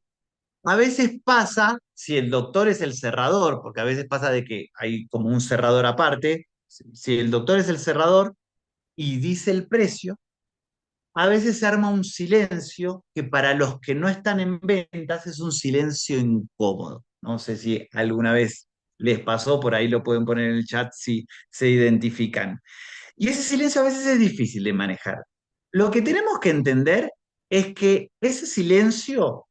a veces pasa, si el doctor es el cerrador, porque a veces pasa de que hay como un cerrador aparte, si el doctor es el cerrador y dice el precio, a veces se arma un silencio que para los que no están en ventas es un silencio incómodo. No sé si alguna vez les pasó, por ahí lo pueden poner en el chat si se identifican. Y ese silencio a veces es difícil de manejar. Lo que tenemos que entender es que ese silencio,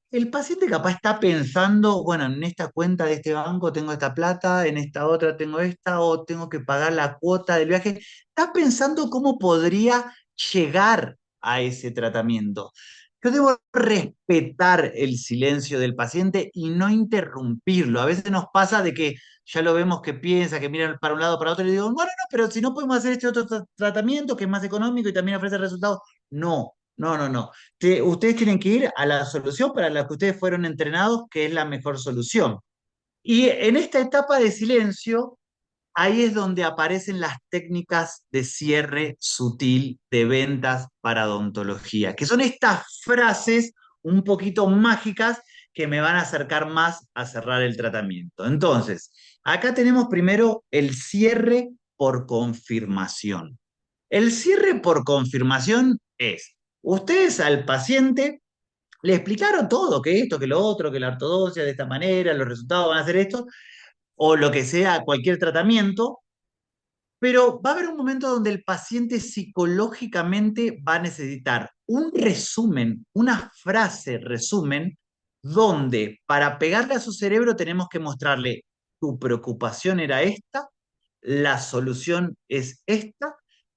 el paciente capaz está pensando, bueno, en esta cuenta de este banco tengo esta plata, en esta otra tengo esta, o tengo que pagar la cuota del viaje. Está pensando cómo podría llegar a ese tratamiento. Yo debo respetar el silencio del paciente y no interrumpirlo. A veces nos pasa de que ya lo vemos que piensa, que mira para un lado, para otro, y le digo, bueno, no, pero si no podemos hacer este otro tratamiento que es más económico y también ofrece resultados. No, no, no, no. Ustedes tienen que ir a la solución para la que ustedes fueron entrenados, que es la mejor solución. Y en esta etapa de silencio, ahí es donde aparecen las técnicas de cierre sutil de ventas para odontología, que son estas frases un poquito mágicas que me van a acercar más a cerrar el tratamiento. Entonces, acá tenemos primero el cierre por confirmación. El cierre por confirmación es, ustedes al paciente le explicaron todo, que esto, que lo otro, que la ortodoncia de esta manera, los resultados van a ser esto, o lo que sea, cualquier tratamiento, pero va a haber un momento donde el paciente psicológicamente va a necesitar un resumen, una frase resumen, donde para pegarle a su cerebro tenemos que mostrarle, tu preocupación era esta, la solución es esta,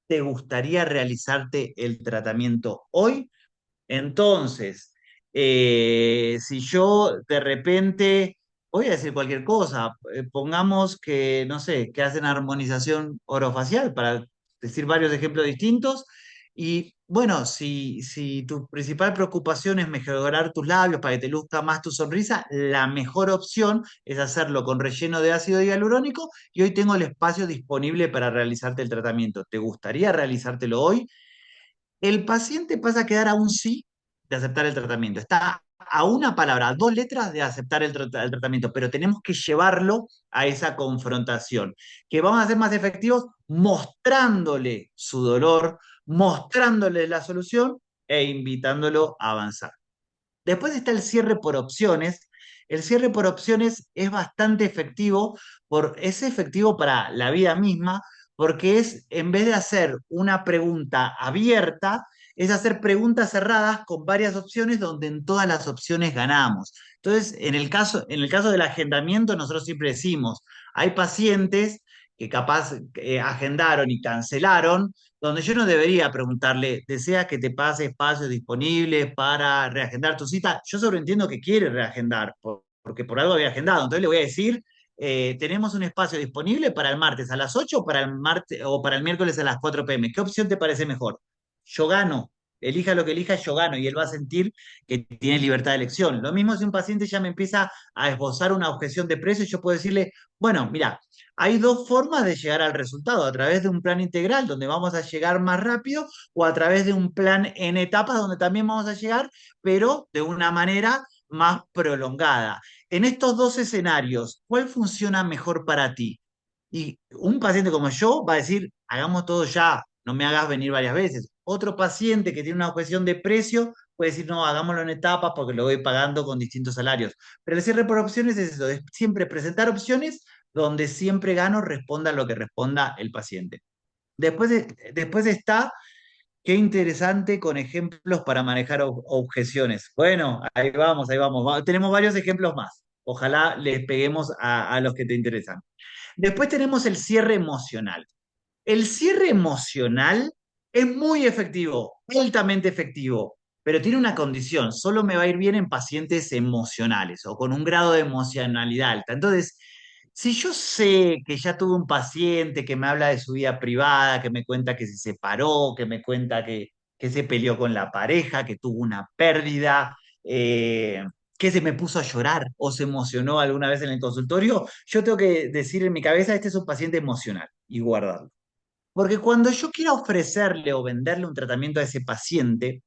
¿te gustaría realizarte el tratamiento hoy? Entonces, si yo de repente, voy a decir cualquier cosa, pongamos que, no sé, que hacen armonización orofacial, para decir varios ejemplos distintos, y bueno, si tu principal preocupación es mejorar tus labios para que te luzca más tu sonrisa, la mejor opción es hacerlo con relleno de ácido hialurónico y hoy tengo el espacio disponible para realizarte el tratamiento. ¿Te gustaría realizártelo hoy? El paciente pasa a quedar a un sí de aceptar el tratamiento. Está a una palabra, a dos letras de aceptar el tratamiento, pero tenemos que llevarlo a esa confrontación, que vamos a ser más efectivos mostrándole su dolor, mostrándole la solución e invitándolo a avanzar. Después está el cierre por opciones. El cierre por opciones es bastante efectivo, es efectivo para la vida misma, porque es, en vez de hacer una pregunta abierta, es hacer preguntas cerradas con varias opciones donde en todas las opciones ganamos. Entonces, en el caso del agendamiento, nosotros siempre decimos, hay pacientes que capaz agendaron y cancelaron donde yo no debería preguntarle, ¿deseas que te pase espacios disponibles para reagendar tu cita? Yo sobreentiendo que quiere reagendar, porque por algo había agendado. Entonces le voy a decir, tenemos un espacio disponible para el martes a las 8 o para el martes, o para el miércoles a las 4 p.m. ¿Qué opción te parece mejor? Yo gano. Elija lo que elija, yo gano y él va a sentir que tiene libertad de elección. Lo mismo si un paciente ya me empieza a esbozar una objeción de precio, yo puedo decirle, bueno, mira, hay dos formas de llegar al resultado, a través de un plan integral donde vamos a llegar más rápido o a través de un plan en etapas donde también vamos a llegar, pero de una manera más prolongada. En estos dos escenarios, ¿cuál funciona mejor para ti? Y un paciente como yo va a decir, hagamos todo ya, no me hagas venir varias veces. Otro paciente que tiene una objeción de precio puede decir, no, hagámoslo en etapas porque lo voy pagando con distintos salarios. Pero el cierre por opciones es eso, es siempre presentar opciones donde siempre gano, responda lo que responda el paciente. Después está, qué interesante con ejemplos para manejar objeciones. Bueno, ahí vamos, ahí vamos. Tenemos varios ejemplos más. Ojalá les peguemos a los que te interesan. Después tenemos el cierre emocional. El cierre emocional es muy efectivo, altamente efectivo, pero tiene una condición, solo me va a ir bien en pacientes emocionales o con un grado de emocionalidad alta. Entonces, si yo sé que ya tuve un paciente que me habla de su vida privada, que me cuenta que se separó, que me cuenta que se peleó con la pareja, que tuvo una pérdida, que se me puso a llorar o se emocionó alguna vez en el consultorio, yo tengo que decir en mi cabeza, este es un paciente emocional y guardarlo. Porque cuando yo quiera ofrecerle o venderle un tratamiento a ese paciente,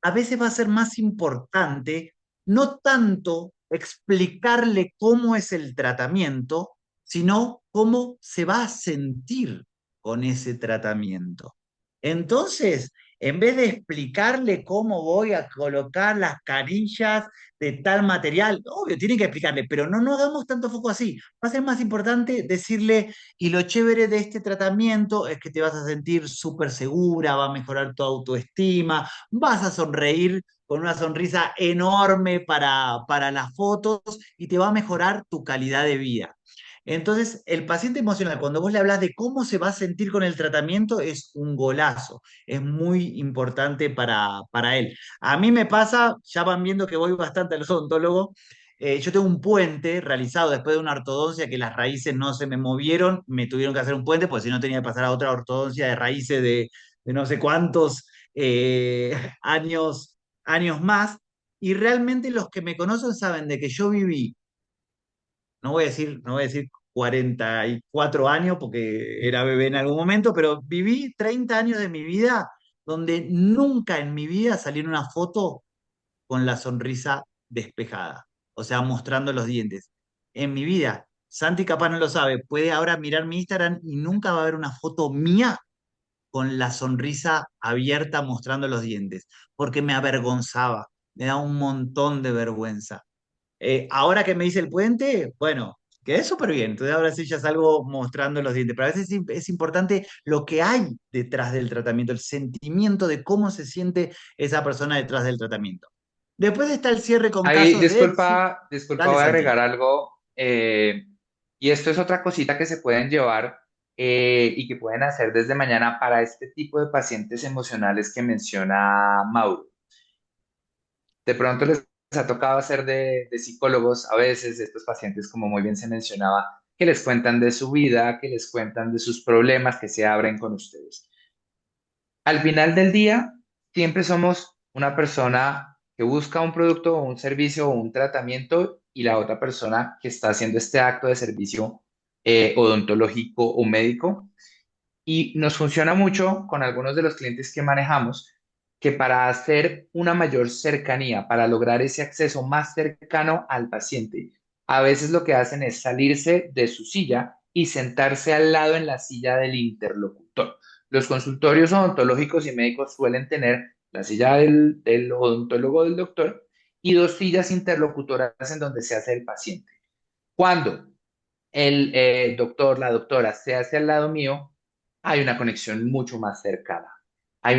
a veces va a ser más importante no tanto explicarle cómo es el tratamiento, sino cómo se va a sentir con ese tratamiento. Entonces, en vez de explicarle cómo voy a colocar las carillas de tal material, obvio, tiene que explicarle, pero no hagamos tanto foco así. Va a ser más importante decirle, y lo chévere de este tratamiento es que te vas a sentir súper segura, va a mejorar tu autoestima, vas a sonreír con una sonrisa enorme para las fotos y te va a mejorar tu calidad de vida. Entonces, el paciente emocional, cuando vos le hablas de cómo se va a sentir con el tratamiento, es un golazo, es muy importante para él. A mí me pasa, ya van viendo que voy bastante al odontólogo, yo tengo un puente realizado después de una ortodoncia que las raíces no se me movieron, me tuvieron que hacer un puente, porque si no tenía que pasar a otra ortodoncia de raíces de no sé cuántos años, años más. Y realmente los que me conocen saben de que yo viví, no voy a decir 44 años porque era bebé en algún momento, pero viví 30 años de mi vida donde nunca en mi vida salí en una foto con la sonrisa despejada, o sea, mostrando los dientes. En mi vida, Santi capaz no lo sabe, puede ahora mirar mi Instagram y nunca va a haber una foto mía con la sonrisa abierta mostrando los dientes, porque me avergonzaba, me da un montón de vergüenza. Ahora que me hice el puente, bueno, Quedé súper bien, entonces ahora sí ya salgo mostrando los dientes, pero a veces es importante lo que hay detrás del tratamiento, el sentimiento de cómo se siente esa persona detrás del tratamiento. Después está el cierre con Ahí, casos de éxito. disculpa, Dale, voy a Santi. agregar algo, y esto es otra cosita que se pueden llevar y que pueden hacer desde mañana para este tipo de pacientes emocionales que menciona Mauro. De pronto les ha tocado hacer de psicólogos a veces, estos pacientes, como muy bien se mencionaba, que les cuentan de su vida, que les cuentan de sus problemas, que se abren con ustedes. Al final del día, siempre somos una persona que busca un producto o un servicio o un tratamiento y la otra persona que está haciendo este acto de servicio odontológico o médico. Y nos funciona mucho con algunos de los clientes que manejamos, que para hacer una mayor cercanía, para lograr ese acceso más cercano al paciente, a veces lo que hacen es salirse de su silla y sentarse al lado en la silla del interlocutor. Los consultorios odontológicos y médicos suelen tener la silla del odontólogo del doctor y dos sillas interlocutoras en donde se hace el paciente. Cuando el doctor, la doctora se hace al lado mío, hay una conexión mucho más cercana. Hay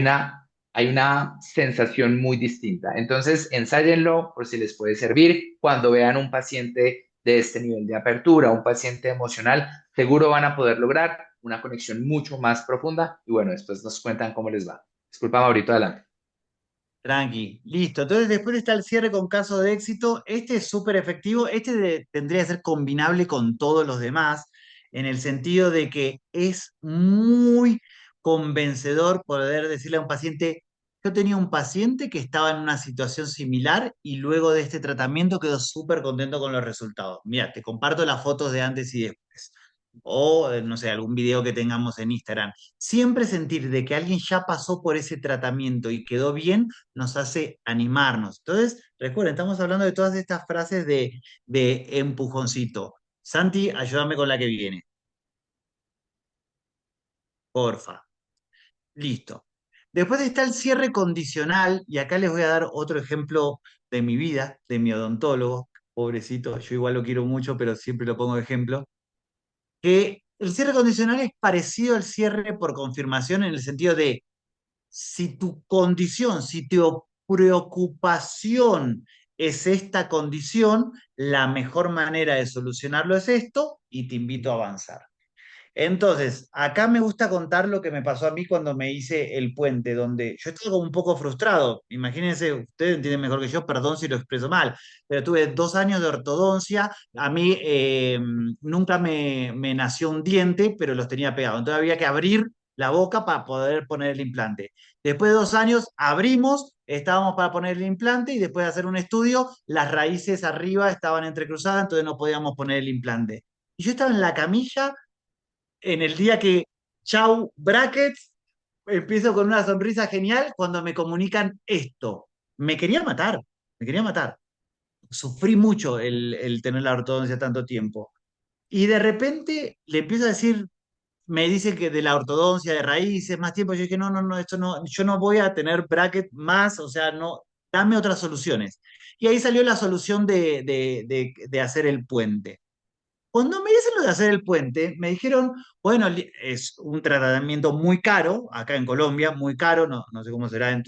una sensación muy distinta. Entonces, ensáyenlo por si les puede servir. Cuando vean un paciente de este nivel de apertura, un paciente emocional, seguro van a poder lograr una conexión mucho más profunda. Y bueno, después nos cuentan cómo les va. Disculpa, Maurito, adelante. Tranqui, listo. Entonces después está el cierre con casos de éxito. Este es súper efectivo. Tendría que ser combinable con todos los demás, en el sentido de que es muy convencedor poder decirle a un paciente, yo tenía un paciente que estaba en una situación similar y luego de este tratamiento quedó súper contento con los resultados. Mira, te comparto las fotos de antes y después. O, no sé, algún video que tengamos en Instagram. Siempre sentir de que alguien ya pasó por ese tratamiento y quedó bien nos hace animarnos. Entonces, recuerden, estamos hablando de todas estas frases de empujoncito. Santi, ayúdame con la que viene, porfa. Listo. Después está el cierre condicional, y acá les voy a dar otro ejemplo de mi vida, de mi odontólogo, pobrecito, yo igual lo quiero mucho, pero siempre lo pongo de ejemplo, que el cierre condicional es parecido al cierre por confirmación en el sentido de si tu condición, si tu preocupación es esta condición, la mejor manera de solucionarlo es esto y te invito a avanzar. Entonces, acá me gusta contar lo que me pasó a mí cuando me hice el puente, donde yo estaba como un poco frustrado. Imagínense, ustedes entienden mejor que yo, perdón si lo expreso mal, pero tuve 2 años de ortodoncia. A mí nunca me nació un diente, pero los tenía pegados. Entonces había que abrir la boca para poder poner el implante. Después de 2 años abrimos, estábamos para poner el implante y después de hacer un estudio, las raíces arriba estaban entrecruzadas, entonces no podíamos poner el implante. Y yo estaba en la camilla en el día que, chau, brackets, empiezo con una sonrisa genial cuando me comunican esto. Me quería matar, me quería matar. Sufrí mucho el tener la ortodoncia tanto tiempo. Y de repente le empiezo a decir, me dice que de la ortodoncia, de raíces, más tiempo. Yo dije, no, no, no, esto no, yo no voy a tener bracket más, o sea, no, dame otras soluciones. Y ahí salió la solución de hacer el puente. Cuando me dicen lo de hacer el puente, me dijeron, bueno, es un tratamiento muy caro, acá en Colombia, muy caro, no, no sé cómo será en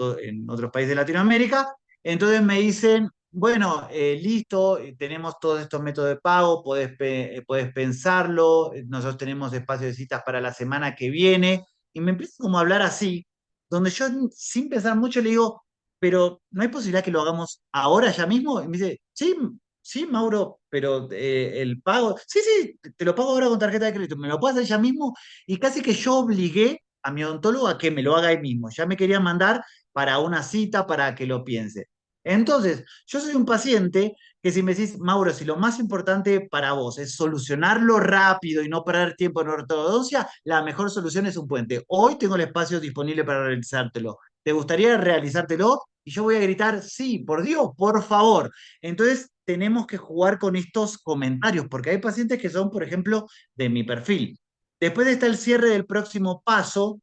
otros países de Latinoamérica. Entonces me dicen, bueno, listo, tenemos todos estos métodos de pago, podés pensarlo, nosotros tenemos espacio de citas para la semana que viene. Y me empiezan como a hablar así, donde yo sin pensar mucho le digo, pero ¿no hay posibilidad que lo hagamos ahora, ya mismo? Y me dice, sí, sí, Mauro, pero el pago, sí, sí, te lo pago ahora con tarjeta de crédito, me lo puedo hacer ya mismo y casi que yo obligué a mi odontólogo a que me lo haga ahí mismo. Ya me quería mandar para una cita para que lo piense. Entonces, yo soy un paciente que si me decís, Mauro, si lo más importante para vos es solucionarlo rápido y no perder tiempo en ortodoncia, la mejor solución es un puente. Hoy tengo el espacio disponible para realizártelo. ¿Te gustaría realizártelo? Y yo voy a gritar, sí, por Dios, por favor. Entonces, tenemos que jugar con estos comentarios, porque hay pacientes que son, por ejemplo, de mi perfil. Después está el cierre del próximo paso,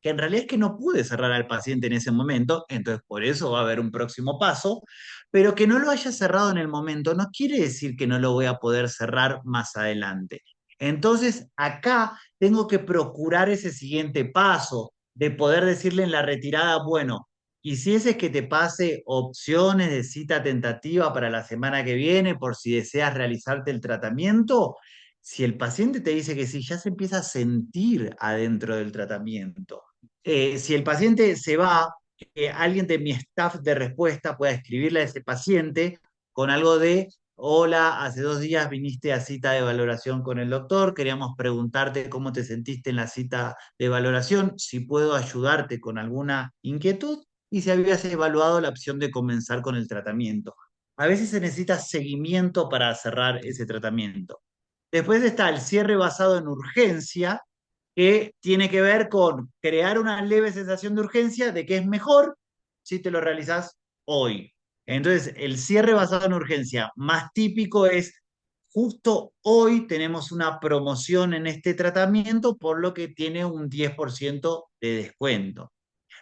que en realidad es que no pude cerrar al paciente en ese momento, entonces por eso va a haber un próximo paso, pero que no lo haya cerrado en el momento no quiere decir que no lo voy a poder cerrar más adelante. Entonces, acá tengo que procurar ese siguiente paso de poder decirle en la retirada, bueno, quisieses que te pase opciones de cita tentativa para la semana que viene por si deseas realizarte el tratamiento. Si el paciente te dice que sí, ya se empieza a sentir adentro del tratamiento. Si el paciente se va, que alguien de mi staff de respuesta pueda escribirle a ese paciente con algo de, hola, hace 2 días viniste a cita de valoración con el doctor, queríamos preguntarte cómo te sentiste en la cita de valoración, si puedo ayudarte con alguna inquietud y si habías evaluado la opción de comenzar con el tratamiento. A veces se necesita seguimiento para cerrar ese tratamiento. Después está el cierre basado en urgencia, que tiene que ver con crear una leve sensación de urgencia de que es mejor si te lo realizas hoy. Entonces, el cierre basado en urgencia más típico es, justo hoy tenemos una promoción en este tratamiento, por lo que tiene un 10% de descuento.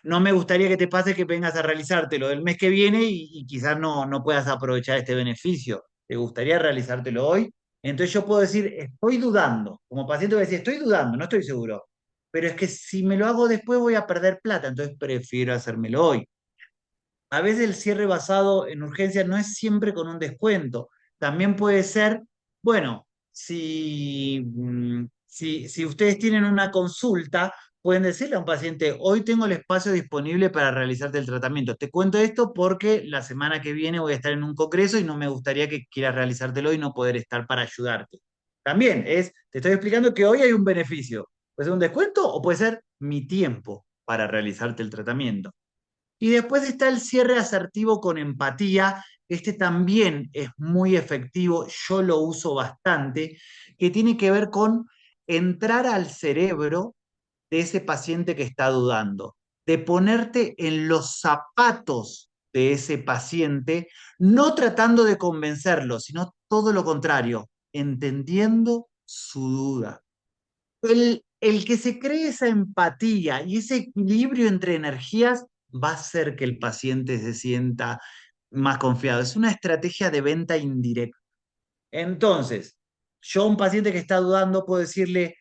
No me gustaría que te pase que vengas a realizártelo el mes que viene y quizás no puedas aprovechar este beneficio. ¿Te gustaría realizártelo hoy? Entonces yo puedo decir, estoy dudando. Como paciente voy a decir, estoy dudando, no estoy seguro. Pero es que si me lo hago después voy a perder plata, entonces prefiero hacérmelo hoy. A veces el cierre basado en urgencia no es siempre con un descuento. También puede ser, bueno, si ustedes tienen una consulta, pueden decirle a un paciente, hoy tengo el espacio disponible para realizarte el tratamiento. Te cuento esto porque la semana que viene voy a estar en un congreso y no me gustaría que quieras realizártelo y no poder estar para ayudarte. También te estoy explicando que hoy hay un beneficio. Puede ser un descuento o puede ser mi tiempo para realizarte el tratamiento. Y después está el cierre asertivo con empatía. Este también es muy efectivo, yo lo uso bastante, que tiene que ver con entrar al cerebro de ese paciente que está dudando, de ponerte en los zapatos de ese paciente, no tratando de convencerlo, sino todo lo contrario, entendiendo su duda. El que se cree esa empatía y ese equilibrio entre energías va a hacer que el paciente se sienta más confiado. Es una estrategia de venta indirecta. Entonces, yo a un paciente que está dudando puedo decirle,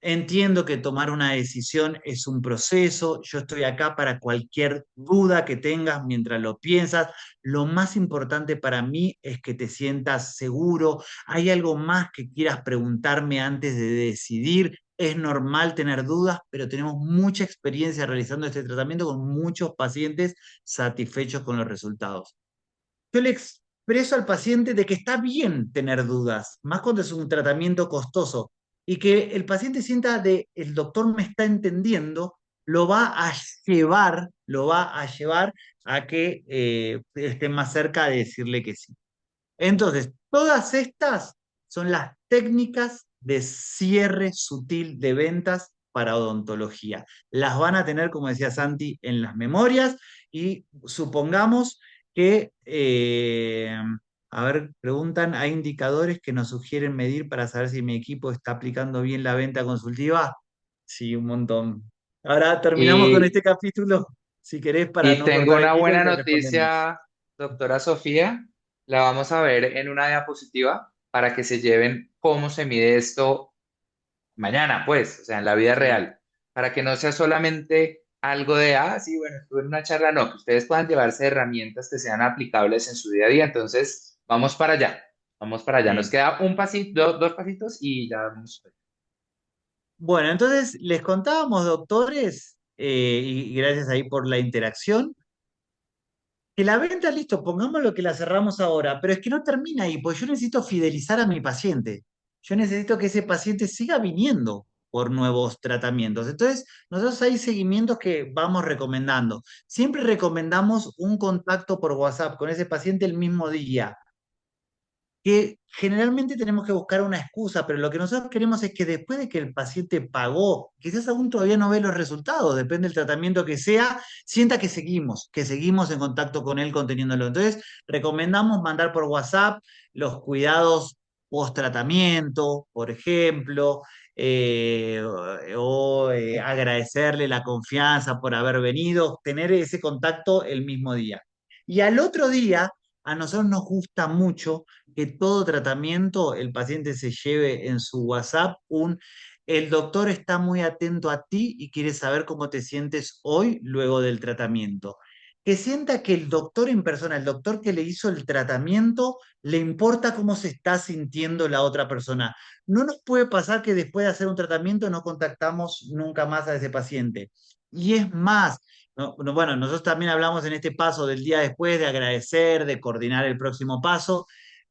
entiendo que tomar una decisión es un proceso, yo estoy acá para cualquier duda que tengas mientras lo piensas. Lo más importante para mí es que te sientas seguro. ¿Hay algo más que quieras preguntarme antes de decidir? Es normal tener dudas, pero tenemos mucha experiencia realizando este tratamiento con muchos pacientes satisfechos con los resultados. Yo le expreso al paciente de que está bien tener dudas, más cuando es un tratamiento costoso, y que el paciente sienta de el doctor me está entendiendo, lo va a llevar a que esté más cerca de decirle que sí. Entonces, todas estas son las técnicas de cierre sutil de ventas para odontología. Las van a tener, como decía Santi, en las memorias y supongamos que, a ver, preguntan, ¿hay indicadores que nos sugieren medir para saber si mi equipo está aplicando bien la venta consultiva? Sí, un montón. Ahora terminamos con Y, este capítulo, si querés, para y no tengo cortar el una hilo y buena le respondemos. noticia, doctora Sofía. La vamos a ver en una diapositiva para que se lleven cómo se mide esto mañana, pues, o sea, en la vida Sí. real, para que no sea solamente algo de, ah, sí, bueno, estuve en una charla, no, que ustedes puedan llevarse herramientas que sean aplicables en su día a día. Entonces, vamos para allá, vamos para allá. Nos Sí. queda un pasito, dos pasitos y ya vamos. Bueno, entonces les contábamos, doctores, y gracias ahí por la interacción, que la venta, listo, pongámoslo que la cerramos ahora, pero es que no termina ahí, porque yo necesito fidelizar a mi paciente. Yo necesito que ese paciente siga viniendo por nuevos tratamientos. Entonces, nosotros hay seguimientos que vamos recomendando. Siempre recomendamos un contacto por WhatsApp con ese paciente el mismo día, que generalmente tenemos que buscar una excusa, pero lo que nosotros queremos es que después de que el paciente pagó, quizás aún todavía no ve los resultados, depende del tratamiento que sea, sienta que seguimos en contacto con él conteniéndolo. Entonces, recomendamos mandar por WhatsApp los cuidados post-tratamiento, por ejemplo, eh, agradecerle la confianza por haber venido, tener ese contacto el mismo día. Y al otro día, a nosotros nos gusta mucho que todo tratamiento el paciente se lleve en su WhatsApp el doctor está muy atento a ti y quiere saber cómo te sientes hoy luego del tratamiento. Que sienta que el doctor en persona, el doctor que le hizo el tratamiento, le importa cómo se está sintiendo la otra persona. No nos puede pasar que después de hacer un tratamiento no contactamos nunca más a ese paciente. Y es más, bueno, nosotros también hablamos en este paso del día después de agradecer, de coordinar el próximo paso,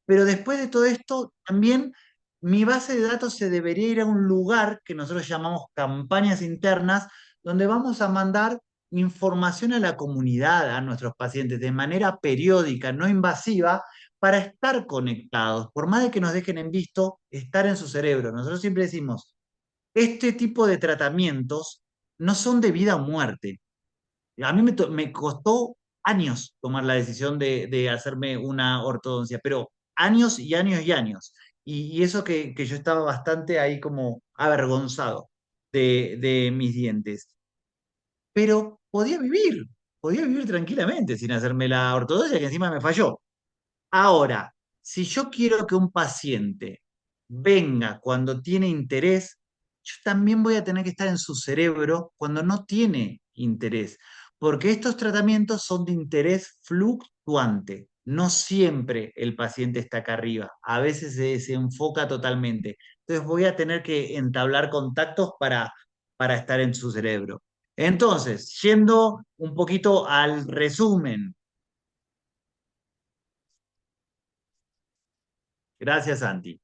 pero después de todo esto, también mi base de datos se debería ir a un lugar que nosotros llamamos campañas internas, donde vamos a mandar información a la comunidad, a nuestros pacientes, de manera periódica, no invasiva, para estar conectados. Por más de que nos dejen en visto, estar en su cerebro. Nosotros siempre decimos, este tipo de tratamientos no son de vida o muerte. A mí me costó años tomar la decisión de hacerme una ortodoncia, pero años y años y años. Y eso que yo estaba bastante ahí como avergonzado de mis dientes. Pero podía vivir tranquilamente sin hacerme la ortodoncia que encima me falló. Ahora, si yo quiero que un paciente venga cuando tiene interés, yo también voy a tener que estar en su cerebro cuando no tiene interés, porque estos tratamientos son de interés fluctuante. No siempre el paciente está acá arriba, a veces se desenfoca totalmente. Entonces voy a tener que entablar contactos para estar en su cerebro. Entonces, yendo un poquito al resumen, gracias, Santi.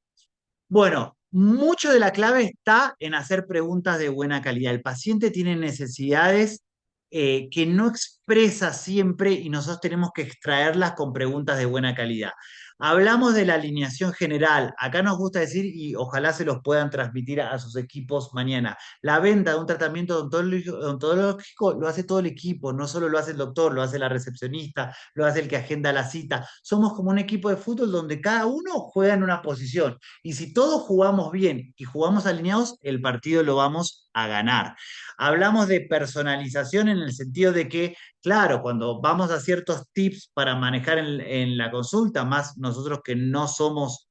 Bueno, mucho de la clave está en hacer preguntas de buena calidad. El paciente tiene necesidades que no expresa siempre y nosotros tenemos que extraerlas con preguntas de buena calidad. Hablamos de la alineación general. Acá nos gusta decir, y ojalá se los puedan transmitir a sus equipos mañana, la venta de un tratamiento odontológico lo hace todo el equipo, no solo lo hace el doctor, lo hace la recepcionista, lo hace el que agenda la cita. Somos como un equipo de fútbol donde cada uno juega en una posición. Y si todos jugamos bien y jugamos alineados, el partido lo vamos a ganar. Hablamos de personalización en el sentido de que, claro, cuando vamos a ciertos tips para manejar en la consulta, más nosotros que no somos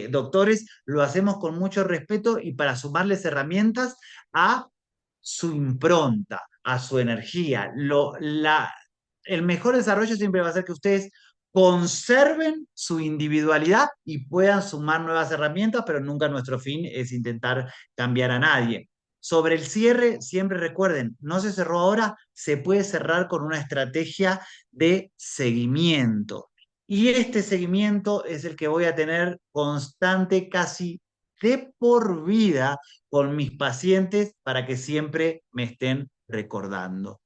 doctores, lo hacemos con mucho respeto y para sumarles herramientas a su impronta, a su energía. El mejor desarrollo siempre va a ser que ustedes conserven su individualidad y puedan sumar nuevas herramientas, pero nunca nuestro fin es intentar cambiar a nadie. Sobre el cierre, siempre recuerden, no se cerró ahora, se puede cerrar con una estrategia de seguimiento. Y este seguimiento es el que voy a tener constante, casi de por vida, con mis pacientes para que siempre me estén recordando.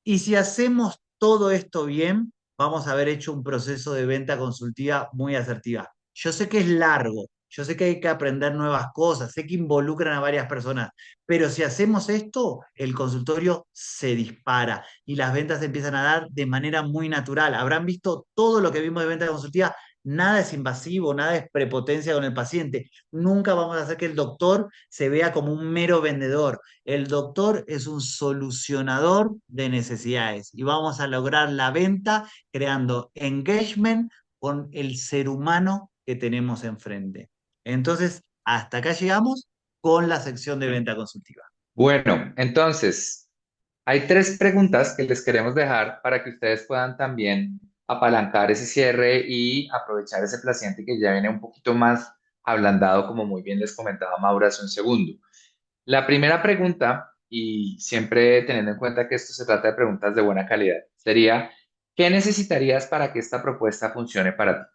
Y si hacemos todo esto bien, vamos a haber hecho un proceso de venta consultiva muy asertiva. Yo sé que es largo, yo sé que hay que aprender nuevas cosas, sé que involucran a varias personas, pero si hacemos esto, el consultorio se dispara y las ventas se empiezan a dar de manera muy natural. Habrán visto todo lo que vimos de venta consultiva. Nada es invasivo, nada es prepotencia con el paciente. Nunca vamos a hacer que el doctor se vea como un mero vendedor. El doctor es un solucionador de necesidades y vamos a lograr la venta creando engagement con el ser humano que tenemos enfrente. Entonces, hasta acá llegamos con la sección de venta consultiva. Bueno, entonces, hay tres preguntas que les queremos dejar para que ustedes puedan también apalancar ese cierre y aprovechar ese paciente que ya viene un poquito más ablandado, como muy bien les comentaba Maura hace un segundo. La primera pregunta, y siempre teniendo en cuenta que esto se trata de preguntas de buena calidad, sería, ¿qué necesitarías para que esta propuesta funcione para ti?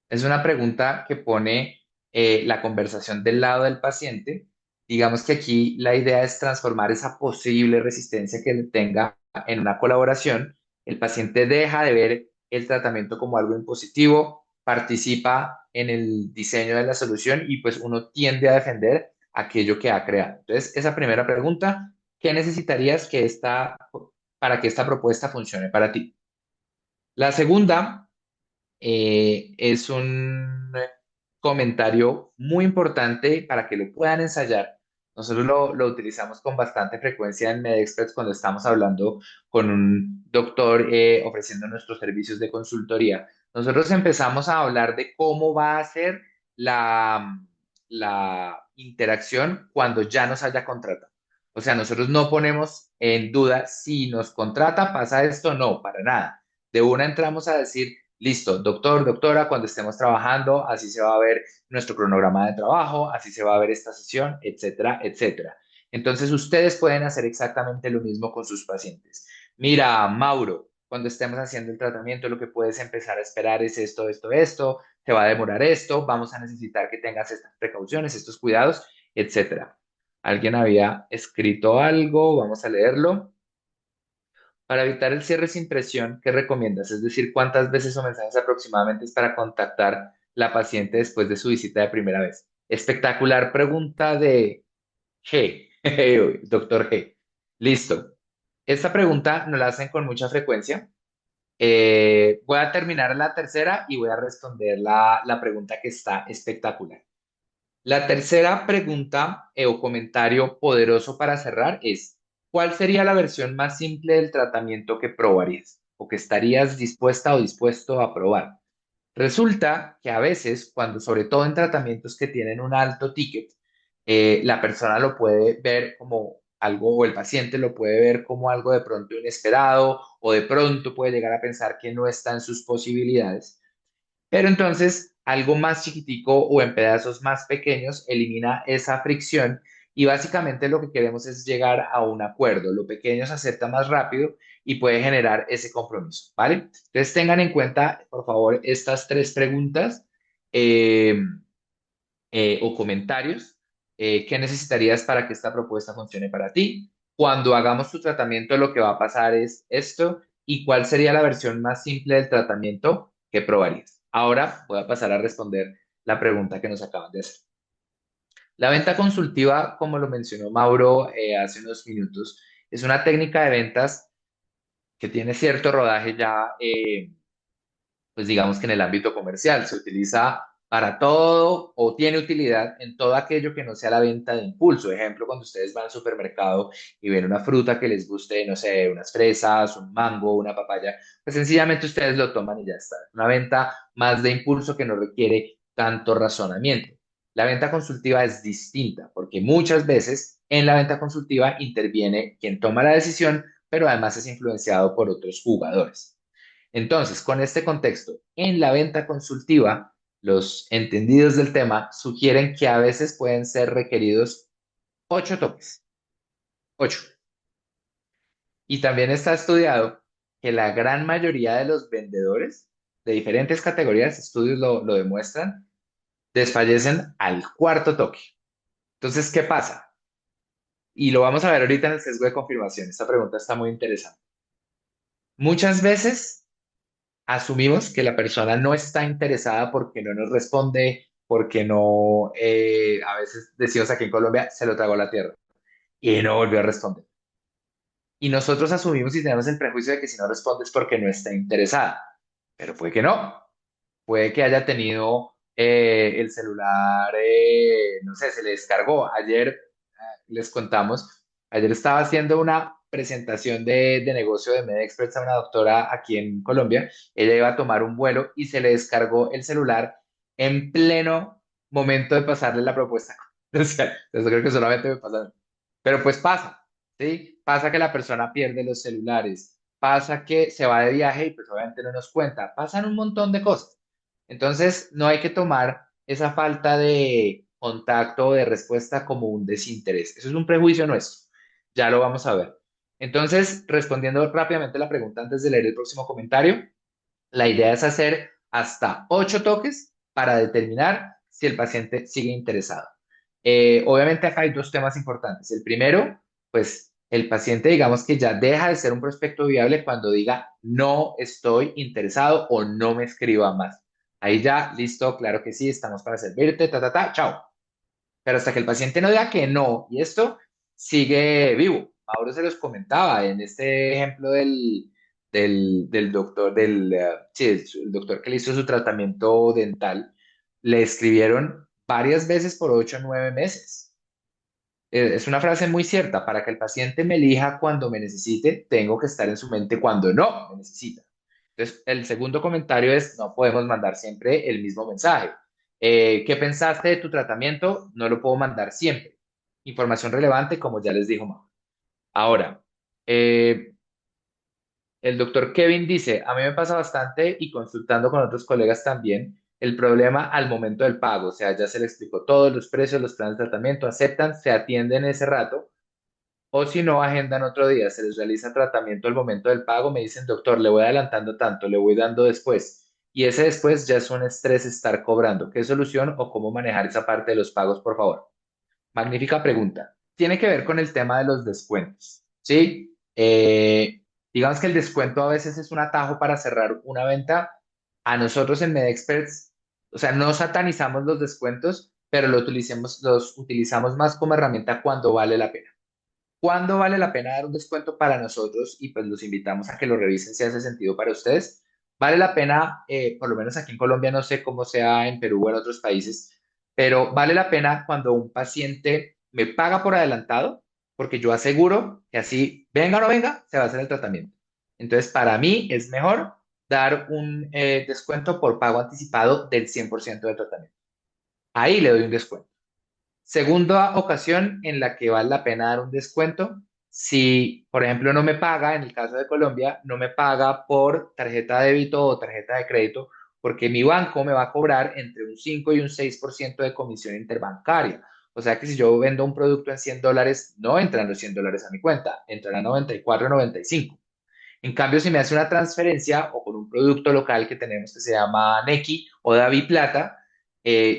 Es una pregunta que pone la conversación del lado del paciente. Digamos que aquí la idea es transformar esa posible resistencia que él tenga en una colaboración. El paciente deja de ver el tratamiento como algo impositivo, participa en el diseño de la solución y pues uno tiende a defender aquello que ha creado. Entonces, esa primera pregunta, ¿qué necesitarías para que esta propuesta funcione para ti? La segunda es un comentario muy importante para que lo puedan ensayar. Nosotros lo utilizamos con bastante frecuencia en MedExperts cuando estamos hablando con un doctor ofreciendo nuestros servicios de consultoría. Nosotros empezamos a hablar de cómo va a ser la interacción cuando ya nos haya contratado. O sea, nosotros no ponemos en duda si nos contrata, pasa esto, no, para nada. De una entramos a decir, listo, doctor, doctora, cuando estemos trabajando, así se va a ver nuestro cronograma de trabajo, así se va a ver esta sesión, etcétera, etcétera. Entonces, ustedes pueden hacer exactamente lo mismo con sus pacientes. Mira, Mauro, cuando estemos haciendo el tratamiento, lo que puedes empezar a esperar es esto, esto, esto, te va a demorar esto, vamos a necesitar que tengas estas precauciones, estos cuidados, etcétera. ¿Alguien había escrito algo? Vamos a leerlo. Para evitar el cierre sin presión, ¿qué recomiendas? Es decir, ¿cuántas veces o mensajes aproximadamente es para contactar la paciente después de su visita de primera vez? Espectacular pregunta de G, doctor G. Listo. Esta pregunta nos la hacen con mucha frecuencia. Voy a terminar la tercera y voy a responder la pregunta que está espectacular. La tercera pregunta o comentario poderoso para cerrar es, ¿cuál sería la versión más simple del tratamiento que probarías o que estarías dispuesta o dispuesto a probar? Resulta que a veces, cuando sobre todo en tratamientos que tienen un alto ticket, la persona lo puede ver como algo, o el paciente lo puede ver como algo de pronto inesperado, o de pronto puede llegar a pensar que no está en sus posibilidades. Pero entonces algo más chiquitico o en pedazos más pequeños elimina esa fricción y básicamente lo que queremos es llegar a un acuerdo. Lo pequeño se acepta más rápido y puede generar ese compromiso, ¿vale? Entonces tengan en cuenta, por favor, estas tres preguntas eh, o comentarios. ¿Qué necesitarías para que esta propuesta funcione para ti? Cuando hagamos tu tratamiento, lo que va a pasar es esto. ¿Y cuál sería la versión más simple del tratamiento que probarías? Ahora voy a pasar a responder la pregunta que nos acaban de hacer. La venta consultiva, como lo mencionó Mauro hace unos minutos, es una técnica de ventas que tiene cierto rodaje ya pues digamos que en el ámbito comercial se utiliza para todo o tiene utilidad en todo aquello que no sea la venta de impulso. Ejemplo, cuando ustedes van al supermercado y ven una fruta que les guste, no sé, unas fresas, un mango, una papaya, pues sencillamente ustedes lo toman y ya está. Una venta más de impulso que no requiere tanto razonamiento. La venta consultiva es distinta porque muchas veces en la venta consultiva interviene quien toma la decisión, pero además es influenciado por otros jugadores. Entonces, con este contexto, en la venta consultiva, los entendidos del tema sugieren que a veces pueden ser requeridos 8 toques, 8. Y también está estudiado que la gran mayoría de los vendedores de diferentes categorías, estudios lo demuestran, desfallecen al cuarto toque. Entonces, ¿qué pasa? Y lo vamos a ver ahorita en el sesgo de confirmación. Esta pregunta está muy interesante. Muchas veces asumimos que la persona no está interesada porque no nos responde, porque no, a veces decimos aquí en Colombia, se lo tragó la tierra y no volvió a responder. Y nosotros asumimos y tenemos el prejuicio de que si no responde es porque no está interesada, pero puede que no, puede que haya tenido el celular, no sé, se le descargó. Ayer les contamos, ayer estaba haciendo una presentación de negocio de MedExperts a una doctora aquí en Colombia. Ella iba a tomar un vuelo y se le descargó el celular en pleno momento de pasarle la propuesta comercial. Entonces creo que solamente me pasa. Pero pues pasa, ¿sí? Pasa que la persona pierde los celulares, pasa que se va de viaje y pues obviamente no nos cuenta, pasan un montón de cosas. Entonces no hay que tomar esa falta de contacto o de respuesta como un desinterés. Eso es un prejuicio nuestro. Ya lo vamos a ver. Entonces, respondiendo rápidamente a la pregunta antes de leer el próximo comentario, la idea es hacer hasta 8 toques para determinar si el paciente sigue interesado. Obviamente acá hay dos temas importantes. El primero, pues el paciente digamos que ya deja de ser un prospecto viable cuando diga no estoy interesado o no me escriba más. Ahí ya, listo, claro que sí, estamos para servirte, ta, ta, ta, chao. Pero hasta que el paciente no diga que no, y esto sigue vivo. Mauro se los comentaba en este ejemplo del doctor, sí, el doctor que le hizo su tratamiento dental. le escribieron varias veces por 8 o 9 meses. Es una frase muy cierta. Para que el paciente me elija cuando me necesite, tengo que estar en su mente cuando no me necesita. Entonces, el segundo comentario es, no podemos mandar siempre el mismo mensaje. ¿Qué pensaste de tu tratamiento? No lo puedo mandar siempre. Información relevante, como ya les dijo Mau. Ahora, eh, el doctor Kevin dice, a mí me pasa bastante y consultando con otros colegas también, el problema al momento del pago, o sea, ya se le explicó todos los precios, los planes de tratamiento, aceptan, se atienden ese rato, o si no, agendan otro día, se les realiza tratamiento al momento del pago, me dicen, doctor, le voy adelantando tanto, le voy dando después, y ese después ya es un estrés estar cobrando. ¿Qué solución o cómo manejar esa parte de los pagos, por favor? Magnífica pregunta. Tiene que ver con el tema de los descuentos, ¿sí? Digamos que el descuento a veces es un atajo para cerrar una venta. A nosotros en MedExperts, o sea, no satanizamos los descuentos, pero los utilizamos más como herramienta cuando vale la pena. ¿Cuándo vale la pena dar un descuento para nosotros? Y pues los invitamos a que lo revisen si hace sentido para ustedes. Vale la pena, por lo menos aquí en Colombia, no sé cómo sea en Perú o en otros países, pero vale la pena cuando un paciente me paga por adelantado, porque yo aseguro que así, venga o no venga, se va a hacer el tratamiento. Entonces, para mí es mejor dar un descuento por pago anticipado del 100% del tratamiento. Ahí le doy un descuento. Segunda ocasión en la que vale la pena dar un descuento, si, por ejemplo, no me paga, en el caso de Colombia, no me paga por tarjeta de débito o tarjeta de crédito, porque mi banco me va a cobrar entre un 5 y un 6% de comisión interbancaria. O sea que si yo vendo un producto en $100, no entran los $100 a mi cuenta, entran a 94, 95. En cambio, si me hace una transferencia o con un producto local que tenemos que se llama Nequi o Davi Plata,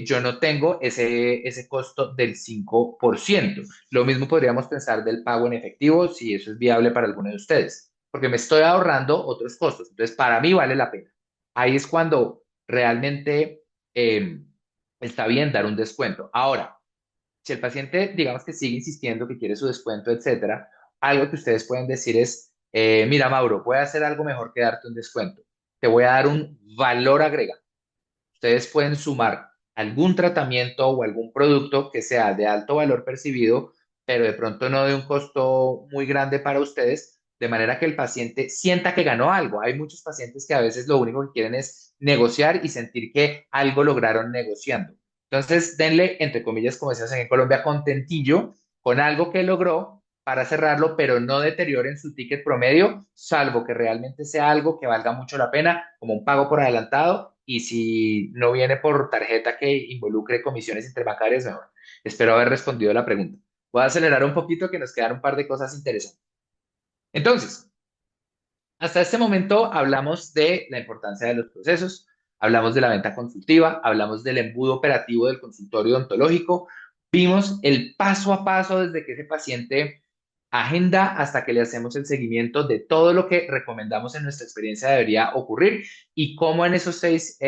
yo no tengo ese costo del 5%. Lo mismo podríamos pensar del pago en efectivo, si eso es viable para alguno de ustedes, porque me estoy ahorrando otros costos. Entonces, para mí vale la pena. Ahí es cuando realmente está bien dar un descuento. Ahora, si el paciente, digamos que sigue insistiendo que quiere su descuento, etcétera, algo que ustedes pueden decir es, mira, Mauro, voy a hacer algo mejor que darte un descuento. Te voy a dar un valor agregado. Ustedes pueden sumar algún tratamiento o algún producto que sea de alto valor percibido, pero de pronto no de un costo muy grande para ustedes, de manera que el paciente sienta que ganó algo. Hay muchos pacientes que a veces lo único que quieren es negociar y sentir que algo lograron negociando. Entonces, denle, entre comillas, como decías en Colombia, contentillo con algo que logró para cerrarlo, pero no deterioren su ticket promedio, salvo que realmente sea algo que valga mucho la pena, como un pago por adelantado, y si no viene por tarjeta que involucre comisiones interbancarias, mejor. Espero haber respondido la pregunta. Voy a acelerar un poquito que nos quedan un par de cosas interesantes. Entonces, hasta este momento hablamos de la importancia de los procesos, hablamos de la venta consultiva, hablamos del embudo operativo del consultorio odontológico, vimos el paso a paso desde que ese paciente agenda hasta que le hacemos el seguimiento de todo lo que recomendamos en nuestra experiencia debería ocurrir y cómo en esos 6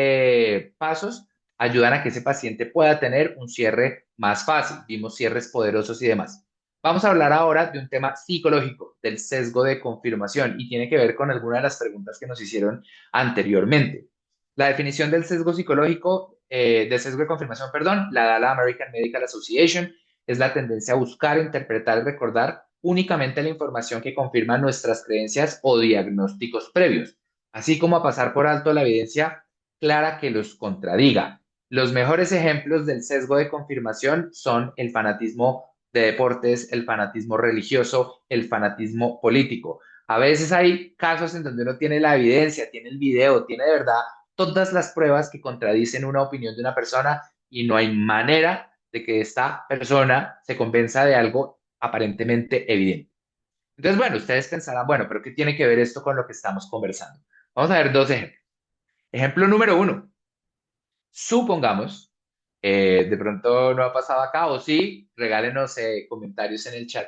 pasos ayudan a que ese paciente pueda tener un cierre más fácil. Vimos cierres poderosos y demás. Vamos a hablar ahora de un tema psicológico, del sesgo de confirmación, y tiene que ver con alguna de las preguntas que nos hicieron anteriormente. La definición del sesgo psicológico, del sesgo de confirmación, perdón, la da la American Medical Association, es la tendencia a buscar, interpretar y recordar únicamente la información que confirma nuestras creencias o diagnósticos previos, así como a pasar por alto la evidencia clara que los contradiga. Los mejores ejemplos del sesgo de confirmación son el fanatismo de deportes, el fanatismo religioso, el fanatismo político. A veces hay casos en donde uno tiene la evidencia, tiene el video, tiene de verdad todas las pruebas que contradicen una opinión de una persona y no hay manera de que esta persona se convenza de algo aparentemente evidente. Entonces, bueno, ustedes pensarán, bueno, pero ¿qué tiene que ver esto con lo que estamos conversando? Vamos a ver dos ejemplos. Ejemplo número uno. Supongamos, de pronto no ha pasado acá, o sí, regálenos comentarios en el chat.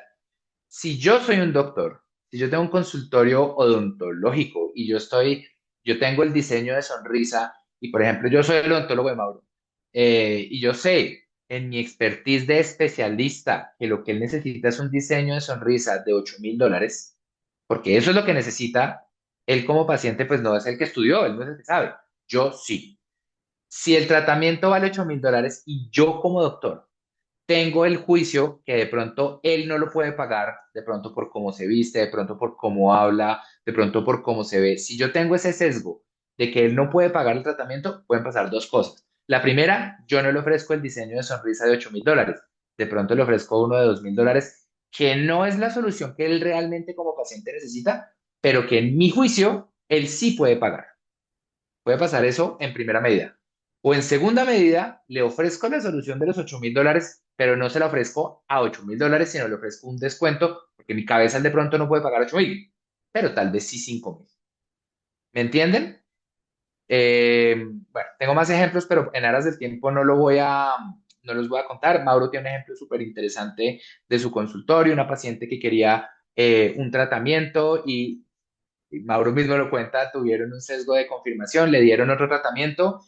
Si yo soy un doctor, si yo tengo un consultorio odontológico y yo tengo el diseño de sonrisa, y por ejemplo, yo soy el odontólogo de Mauro, y yo sé en mi expertise de especialista que lo que él necesita es un diseño de sonrisa de $8,000, porque eso es lo que necesita. Él como paciente, pues no es el que estudió, él no es el que sabe. Yo sí. Si el tratamiento vale $8.000 y yo como doctor tengo el juicio que de pronto él no lo puede pagar, de pronto por cómo se viste, de pronto por cómo habla, de pronto por cómo se ve. Si yo tengo ese sesgo de que él no puede pagar el tratamiento, pueden pasar dos cosas. La primera, yo no le ofrezco el diseño de sonrisa de $8.000. De pronto le ofrezco uno de $2.000, que no es la solución que él realmente como paciente necesita, pero que en mi juicio él sí puede pagar. Puede pasar eso en primera medida. O en segunda medida, le ofrezco la solución de los $8.000, pero no se la ofrezco a $8.000, sino le ofrezco un descuento, porque mi cabeza él de pronto no puede pagar 8.000, pero tal vez sí 5.000. ¿Me entienden? Bueno, tengo más ejemplos, pero en aras del tiempo no los voy a contar. Mauro tiene un ejemplo súper interesante de su consultorio, una paciente que quería un tratamiento y Mauro mismo lo cuenta, tuvieron un sesgo de confirmación, le dieron otro tratamiento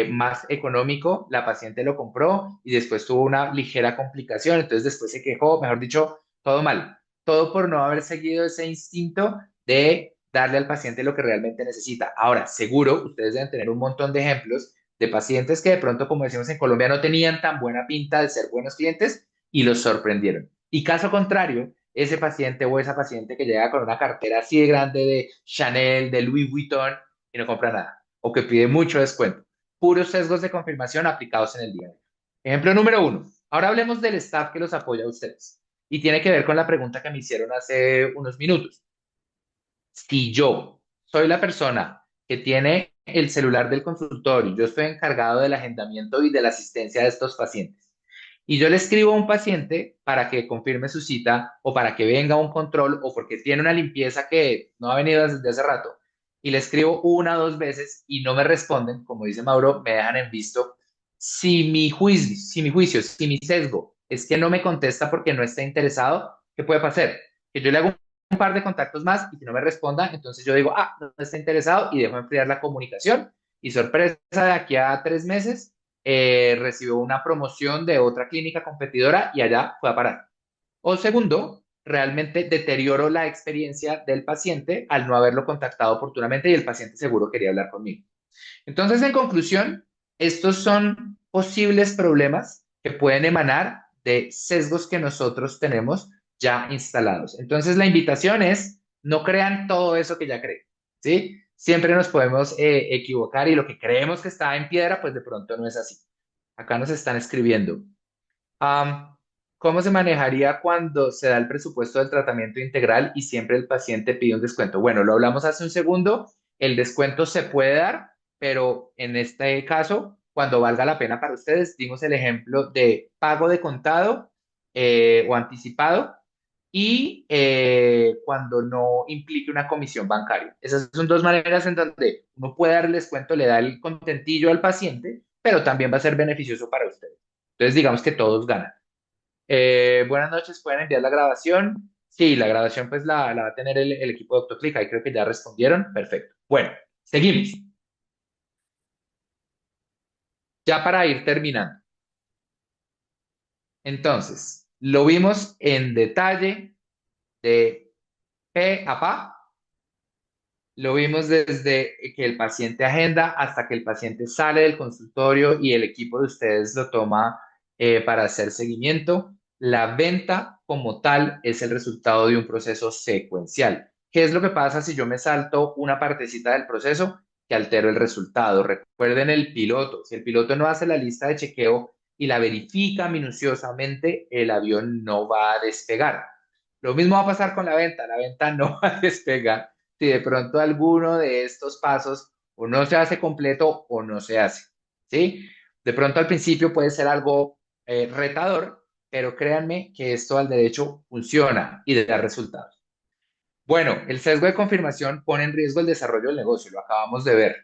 más económico, la paciente lo compró y después tuvo una ligera complicación, entonces después se quejó, mejor dicho, todo mal, todo por no haber seguido ese instinto de darle al paciente lo que realmente necesita. Ahora, seguro, ustedes deben tener un montón de ejemplos de pacientes que de pronto, como decimos en Colombia, no tenían tan buena pinta de ser buenos clientes y los sorprendieron. Y caso contrario, ese paciente o esa paciente que llega con una cartera así de grande de Chanel, de Louis Vuitton y no compra nada, o que pide mucho descuento. Puros sesgos de confirmación aplicados en el día. Ejemplo número uno. Ahora hablemos del staff que los apoya a ustedes. Y tiene que ver con la pregunta que me hicieron hace unos minutos. Si yo soy la persona que tiene el celular del consultorio, yo estoy encargado del agendamiento y de la asistencia de estos pacientes, y yo le escribo a un paciente para que confirme su cita o para que venga a un control o porque tiene una limpieza que no ha venido desde hace rato, y le escribo una o dos veces y no me responden, como dice Mauro, me dejan en visto. Si mi sesgo es que no me contesta porque no está interesado, ¿qué puede pasar? Que yo le hago un par de contactos más y que no me responda, entonces yo digo, no está interesado y dejo enfriar la comunicación y sorpresa, de aquí a 3 meses recibió una promoción de otra clínica competidora y allá fue a parar. O segundo, realmente deterioro la experiencia del paciente al no haberlo contactado oportunamente y el paciente seguro quería hablar conmigo. Entonces, en conclusión, estos son posibles problemas que pueden emanar de sesgos que nosotros tenemos ya instalados. Entonces, la invitación es, no crean todo eso que ya creen, ¿sí? Siempre nos podemos equivocar y lo que creemos que está en piedra, pues de pronto no es así. Acá nos están escribiendo. Am, ¿Cómo se manejaría cuando se da el presupuesto del tratamiento integral y siempre el paciente pide un descuento? Bueno, lo hablamos hace un segundo. El descuento se puede dar, pero en este caso, cuando valga la pena para ustedes, dimos el ejemplo de pago de contado o anticipado y cuando no implique una comisión bancaria. Esas son dos maneras en donde uno puede dar el descuento, le da el contentillo al paciente, pero también va a ser beneficioso para ustedes. Entonces, digamos que todos ganan. Buenas noches, ¿pueden enviar la grabación? Sí, la grabación pues la va a tener el equipo de Doctor ahí creo que ya respondieron. Perfecto. Bueno, seguimos. Ya para ir terminando. Entonces, lo vimos en detalle de P a PA. Lo vimos desde que el paciente agenda hasta que el paciente sale del consultorio y el equipo de ustedes lo toma para hacer seguimiento. La venta como tal es el resultado de un proceso secuencial. ¿Qué es lo que pasa si yo me salto una partecita del proceso que altero el resultado? Recuerden el piloto. Si el piloto no hace la lista de chequeo y la verifica minuciosamente, el avión no va a despegar. Lo mismo va a pasar con la venta. La venta no va a despegar si de pronto alguno de estos pasos o no se hace completo o no se hace, ¿sí? De pronto al principio puede ser algo retador, pero créanme que esto al derecho funciona y da resultados. Bueno, el sesgo de confirmación pone en riesgo el desarrollo del negocio, lo acabamos de ver.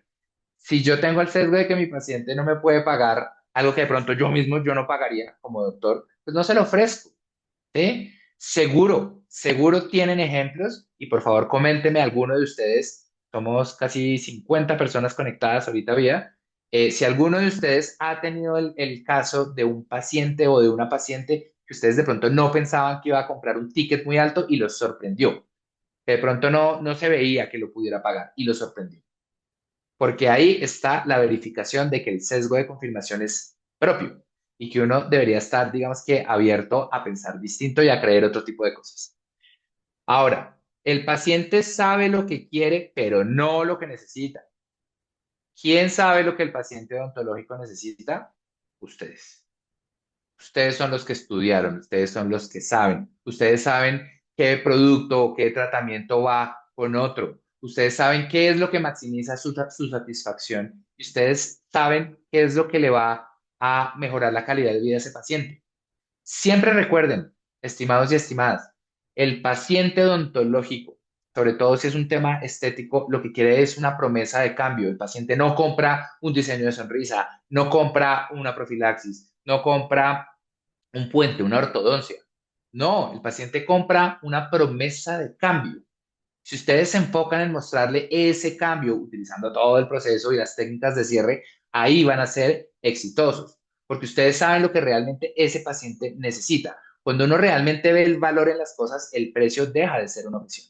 Si yo tengo el sesgo de que mi paciente no me puede pagar algo que de pronto yo no pagaría como doctor, pues no se lo ofrezco. ¿Sí? Seguro tienen ejemplos y por favor coménteme alguno de ustedes. Somos casi 50 personas conectadas ahorita vía. Si alguno de ustedes ha tenido el caso de un paciente o de una paciente que ustedes de pronto no pensaban que iba a comprar un ticket muy alto y los sorprendió. Que de pronto no se veía que lo pudiera pagar y los sorprendió. porque ahí está la verificación de que el sesgo de confirmación es propio y que uno debería estar, digamos que, abierto a pensar distinto y a creer otro tipo de cosas. Ahora, el paciente sabe lo que quiere, pero no lo que necesita. ¿Quién sabe lo que el paciente odontológico necesita? Ustedes. Ustedes son los que estudiaron, ustedes son los que saben. Ustedes saben qué producto o qué tratamiento va con otro. Ustedes saben qué es lo que maximiza su satisfacción y ustedes saben qué es lo que le va a mejorar la calidad de vida a ese paciente. Siempre recuerden, estimados y estimadas, el paciente odontológico, sobre todo si es un tema estético, lo que quiere es una promesa de cambio. El paciente no compra un diseño de sonrisa, no compra una profilaxis, no compra un puente, una ortodoncia. No, el paciente compra una promesa de cambio. Si ustedes se enfocan en mostrarle ese cambio utilizando todo el proceso y las técnicas de cierre, ahí van a ser exitosos, porque ustedes saben lo que realmente ese paciente necesita. Cuando uno realmente ve el valor en las cosas, el precio deja de ser una opción.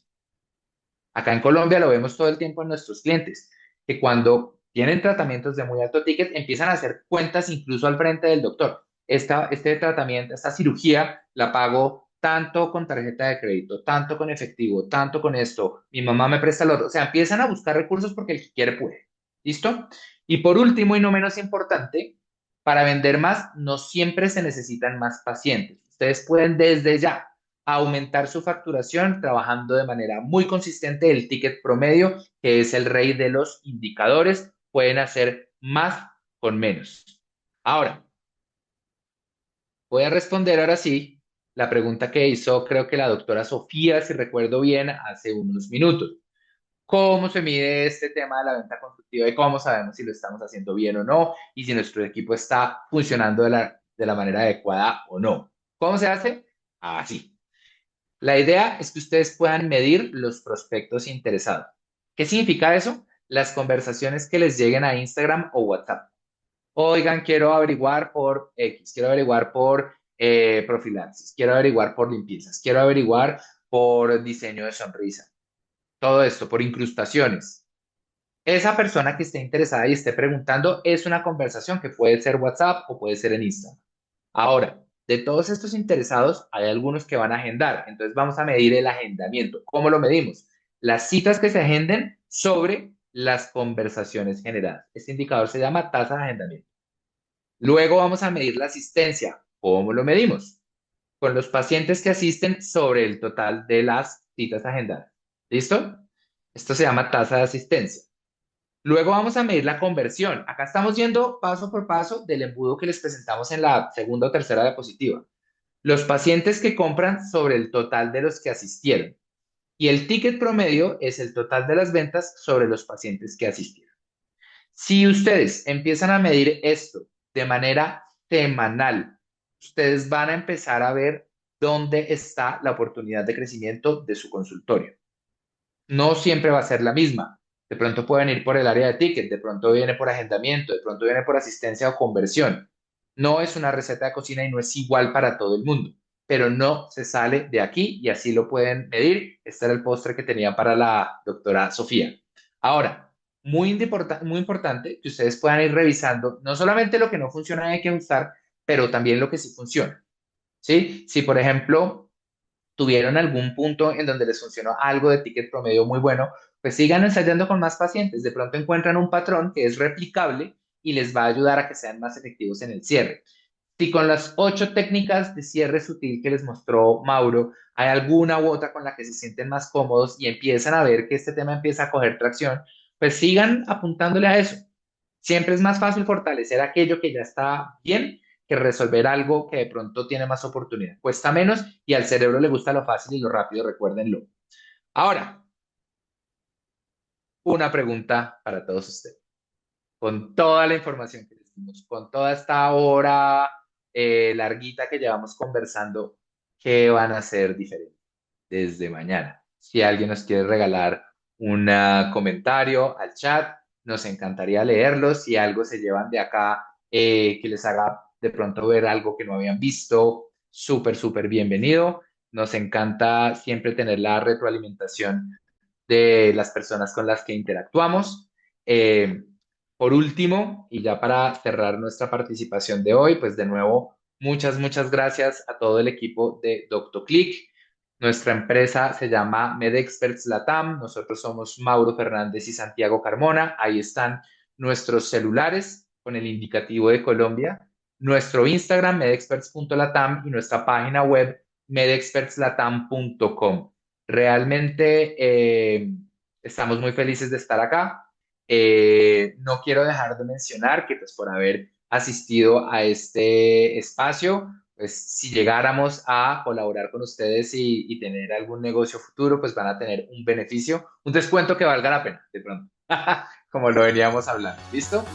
Acá en Colombia lo vemos todo el tiempo en nuestros clientes, que cuando tienen tratamientos de muy alto ticket, empiezan a hacer cuentas incluso al frente del doctor. Este tratamiento, esta cirugía, la pago tanto con tarjeta de crédito, tanto con efectivo, tanto con esto. Mi mamá me presta lo otro. O sea, empiezan a buscar recursos porque el que quiere puede. ¿Listo? Y por último y no menos importante, para vender más, no siempre se necesitan más pacientes. Ustedes pueden desde ya aumentar su facturación trabajando de manera muy consistente el ticket promedio, que es el rey de los indicadores. Pueden hacer más con menos. Ahora, voy a responder ahora sí la pregunta que hizo, creo que la doctora Sofía, si recuerdo bien, hace unos minutos. ¿Cómo se mide este tema de la venta consultiva y cómo sabemos si lo estamos haciendo bien o no y si nuestro equipo está funcionando de la manera adecuada o no? ¿Cómo se hace? Así. La idea es que ustedes puedan medir los prospectos interesados. ¿Qué significa eso? Las conversaciones que les lleguen a Instagram o WhatsApp. Oigan, quiero averiguar por X, quiero averiguar por profilaxis, quiero averiguar por limpiezas, quiero averiguar por diseño de sonrisa. Todo esto por incrustaciones. Esa persona que esté interesada y esté preguntando es una conversación que puede ser WhatsApp o puede ser en Instagram. Ahora, de todos estos interesados, hay algunos que van a agendar. Entonces vamos a medir el agendamiento. ¿Cómo lo medimos? Las citas que se agenden sobre las conversaciones generadas. Este indicador se llama tasa de agendamiento. Luego vamos a medir la asistencia. ¿Cómo lo medimos? Con los pacientes que asisten sobre el total de las citas agendadas. ¿Listo? Esto se llama tasa de asistencia. Luego vamos a medir la conversión. Acá estamos yendo paso por paso del embudo que les presentamos en la segunda o tercera diapositiva. Los pacientes que compran sobre el total de los que asistieron. Y el ticket promedio es el total de las ventas sobre los pacientes que asistieron. Si ustedes empiezan a medir esto de manera semanal, ustedes van a empezar a ver dónde está la oportunidad de crecimiento de su consultorio. No siempre va a ser la misma. De pronto pueden ir por el área de ticket, de pronto viene por agendamiento, de pronto viene por asistencia o conversión. No es una receta de cocina y no es igual para todo el mundo, pero no se sale de aquí y así lo pueden medir. Este era el postre que tenía para la doctora Sofía. Ahora, muy importante que ustedes puedan ir revisando no solamente lo que no funciona hay que ajustar, pero también lo que sí funciona. ¿Sí? Si, por ejemplo, tuvieron algún punto en donde les funcionó algo de ticket promedio muy bueno, pues sigan ensayando con más pacientes. De pronto encuentran un patrón que es replicable y les va a ayudar a que sean más efectivos en el cierre. Si con las 8 técnicas de cierre sutil que les mostró Mauro, hay alguna u otra con la que se sienten más cómodos y empiezan a ver que este tema empieza a coger tracción, pues sigan apuntándole a eso. Siempre es más fácil fortalecer aquello que ya está bien que resolver algo que de pronto tiene más oportunidad. Cuesta menos y al cerebro le gusta lo fácil y lo rápido, recuérdenlo. Ahora, una pregunta para todos ustedes. Con toda la información que les dimos, con toda esta hora larguita que llevamos conversando, ¿qué van a hacer diferente desde mañana? Si alguien nos quiere regalar un comentario al chat, nos encantaría leerlos. Si algo se llevan de acá que les haga de pronto ver algo que no habían visto, súper, súper bienvenido. Nos encanta siempre tener la retroalimentación de las personas con las que interactuamos. Eh, por último, y ya para cerrar nuestra participación de hoy, pues de nuevo, muchas gracias a todo el equipo de DoctoClick. Nuestra empresa se llama MedExperts Latam. Nosotros somos Mauro Fernández y Santiago Carmona. Ahí están nuestros celulares con el indicativo de Colombia, nuestro Instagram, medexperts.latam, y nuestra página web, medexpertslatam.com. Realmente estamos muy felices de estar acá. No quiero dejar de mencionar que pues por haber asistido a este espacio, pues si llegáramos a colaborar con ustedes y tener algún negocio futuro, pues van a tener un beneficio, un descuento que valga la pena, de pronto, como lo veníamos hablando. ¿Listo?